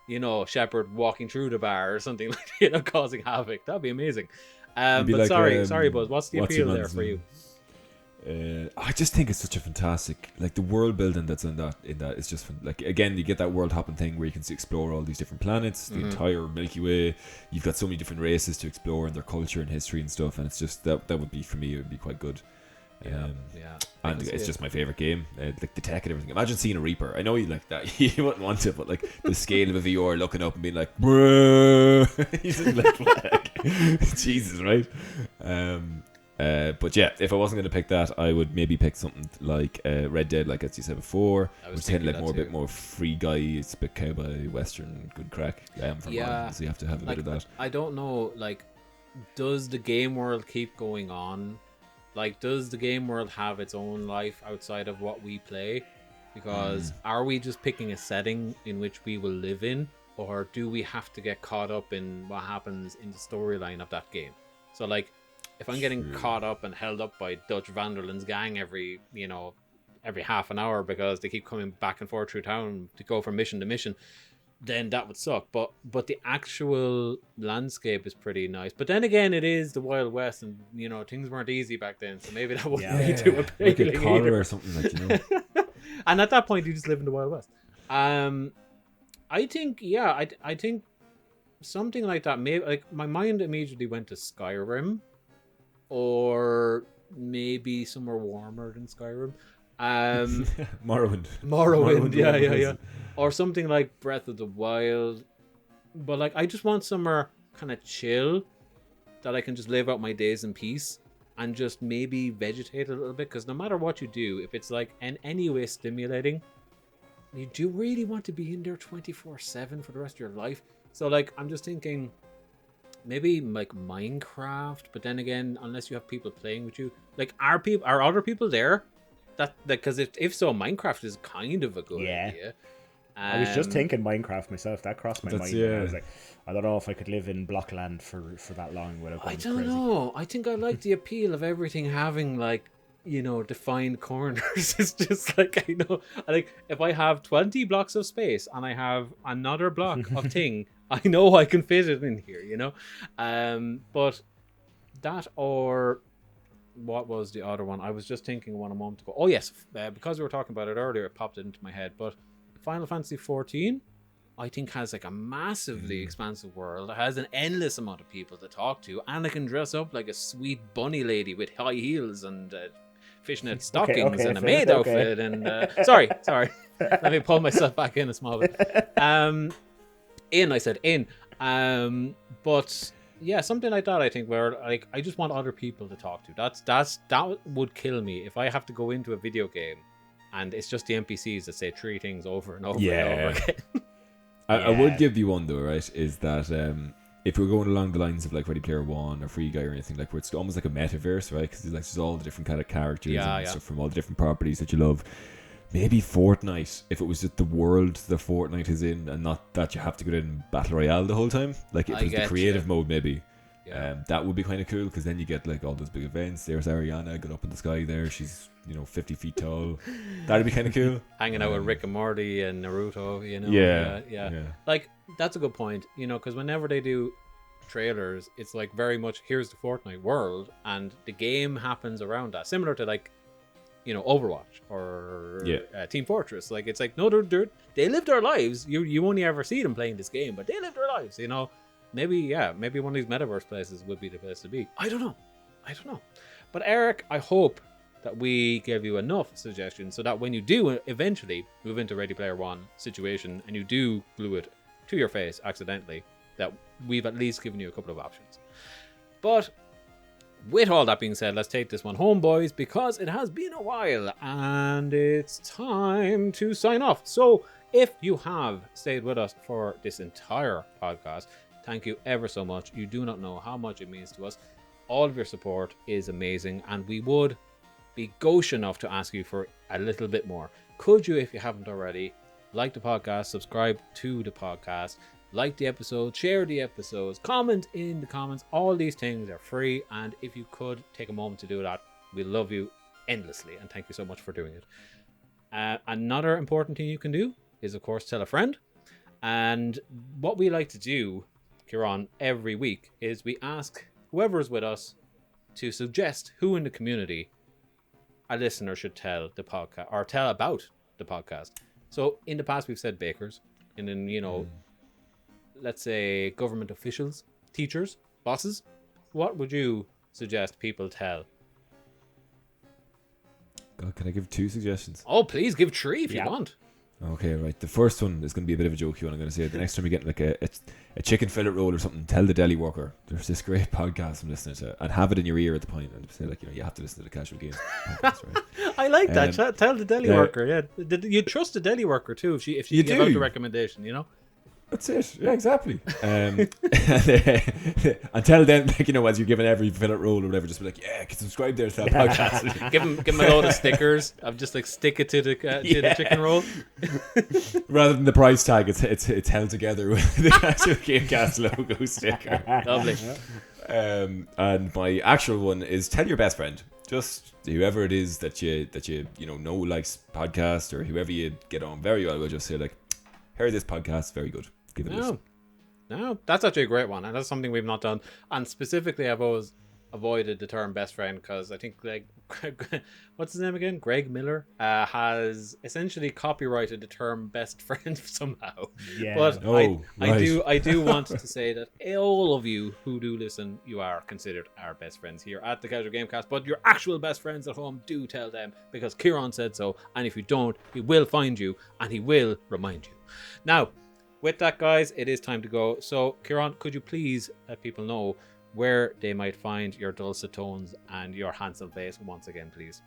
you know, Shepard walking through the bar or something, like, you know, causing havoc. That'd be amazing. But like, sorry, Buzz. What's the what's appeal your there man's for name? you? I just think it's such a fantastic, like, the world building that's in that is just like, again, you get that world hopping thing where you can explore all these different planets, the entire Milky Way. You've got so many different races to explore and their culture and history and stuff, and it's just that would be, for me, it would be quite good. Yeah. And it's just my favorite game, like the tech and everything. Imagine seeing a Reaper. I know you like that, you wouldn't want it, but like the scale of a VR, looking up and being like, bruh, he's just like, Jesus, right? But yeah, if I wasn't going to pick that, I would maybe pick something like Red Dead, like as you said before. Which kind of like a bit more free guy. It's a bit cowboy western, good crack. I am from Ireland, so you have to have a bit of that. I don't know, like, does the game world keep going on? Like, does the game world have its own life outside of what we play? Because are we just picking a setting in which we will live in, or do we have to get caught up in what happens in the storyline of that game? So, like, if I'm getting caught up and held up by Dutch Van der Linde's gang every half an hour because they keep coming back and forth through town to go from mission to mission, then that would suck. But the actual landscape is pretty nice. But then again, it is the Wild West, and, you know, things weren't easy back then, so maybe that wouldn't be too Like a appealing collar either. or something, like, you know. And at that point, you just live in the Wild West. I think something like that. Maybe, like, my mind immediately went to Skyrim, or maybe somewhere warmer than Skyrim. Morrowind, yeah. Or something like Breath of the Wild. But, like, I just want somewhere kind of chill that I can just live out my days in peace and just maybe vegetate a little bit. Because no matter what you do, if it's like in any way stimulating, you do really want to be in there 24/7 for the rest of your life. So, like, I'm just thinking maybe like Minecraft, but then again, unless you have people playing with you, like, are other people there? That because if so, Minecraft is kind of a good idea. I was just thinking Minecraft myself. That crossed my mind. Yeah. I was like, I don't know if I could live in Blockland for that long without going I don't crazy. know. I think I like the appeal of everything having like, defined corners. It's just like, like if I have 20 blocks of space and I have another block of thing, I know I can fit it in here, but that, or what was the other one? I was just thinking one a moment ago. Oh yes, because we were talking about it earlier, it popped into my head. But Final Fantasy 14, I think, has like a massively expansive world. It has an endless amount of people to talk to, and I can dress up like a sweet bunny lady with high heels and fishnet stockings and a maid outfit. And sorry, let me pull myself back in a small bit. I said in. But yeah, something like that. I think where like I just want other people to talk to. That would kill me if I have to go into a video game and it's just the NPCs that say three things over and over and over again. I would give you one though, right? Is that if we're going along the lines of like Ready Player One or Free Guy or anything, like where it's almost like a metaverse, right? Because there's all the different kind of characters and stuff from all the different properties that you love. Maybe Fortnite, if it was just the world that Fortnite is in, and not that you have to go in Battle Royale the whole time. Like if it was the creative mode, maybe. That would be kind of cool, because then you get like all those big events. There's Ariana going up in the sky there. She's 50 feet tall. That'd be kind of cool. Hanging out with Rick and Morty and Naruto, Yeah. Like that's a good point, because whenever they do trailers, it's like very much here's the Fortnite world, and the game happens around that, similar to like Overwatch or Team Fortress. Like it's like no, they live their lives. You only ever see them playing this game, but they live their lives. Maybe one of these metaverse places would be the place to be. I don't know. But Eric, I hope that we gave you enough suggestions so that when you do eventually move into Ready Player One situation and you do glue it to your face accidentally, that we've at least given you a couple of options. But with all that being said, let's take this one home, boys, because it has been a while and it's time to sign off. So if you have stayed with us for this entire podcast, thank you ever so much. You do not know how much it means to us. All of your support is amazing, and we would be gauche enough to ask you for a little bit more. Could you, if you haven't already, like the podcast, subscribe to the podcast, like the episode, share the episodes, comment in the comments. All these things are free, and if you could take a moment to do that, we love you endlessly, and thank you so much for doing it. Another important thing you can do is, of course, tell a friend. And what we like to do, Ciaran, every week is we ask whoever's with us to suggest who in the community a listener should tell the podcast or tell about the podcast. So in the past we've said bakers, and then let's say government officials, teachers, bosses. What would you suggest people tell? God, can I give 2 suggestions? Oh, please give 3 if you want. Okay, right. The first one is going to be a bit of a joke. I'm going to say the next time you get like a chicken fillet roll or something, tell the deli worker there's this great podcast I'm listening to, and have it in your ear at the point, and say like you have to listen to the Casual Games podcast, right? I like that. Tell the deli worker. Yeah, you trust the deli worker too if she gives out the recommendation. That's it. Yeah, exactly. And tell them, like, as you're giving every fillet roll or whatever, just be like, yeah, can subscribe there to that podcast. give them a load of stickers. I'm just like stick it to the chicken roll. Rather than the price tag, it's held together with the Casual Gamecast logo sticker. Lovely. And my actual one is tell your best friend. Just whoever it is that you know likes podcast, or whoever you get on very well with, just say like, heard this podcast, very good. Give it a listen. No, that's actually a great one, and that's something we've not done. And specifically, I've always avoided the term best friend because I think like what's his name again? Greg Miller has essentially copyrighted the term best friend somehow. Yeah. But I do want to say that all of you who do listen, you are considered our best friends here at the Casual Gamecast. But your actual best friends at home, do tell them, because Ciaran said so. And if you don't, he will find you and he will remind you. Now, with that, guys, it is time to go. So, Ciaran, could you please let people know where they might find your dulcet tones and your handsome face once again, please?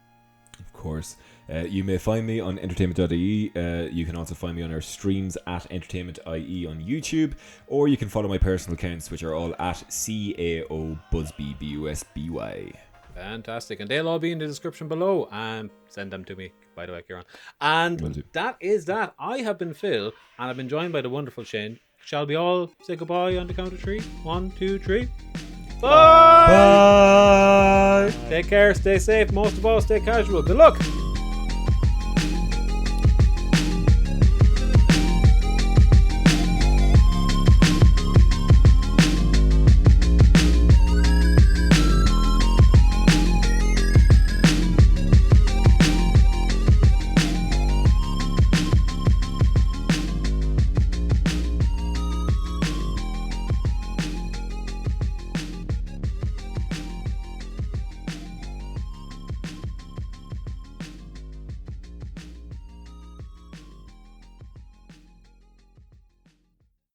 Of course. You may find me on entertainment.ie. You can also find me on our streams at entertainment.ie on YouTube, or you can follow my personal accounts, which are all at CAO Busby, BUSBY. Fantastic. And they'll all be in the description below. And send them to me, by the way, Ciaran. And Will do. that is that. I have been Phil, and I've been joined by the wonderful Shane. Shall we all say goodbye on the count of 3? 1, 2, 3. Bye! Bye! Take care, stay safe, most of all, stay casual. Good luck!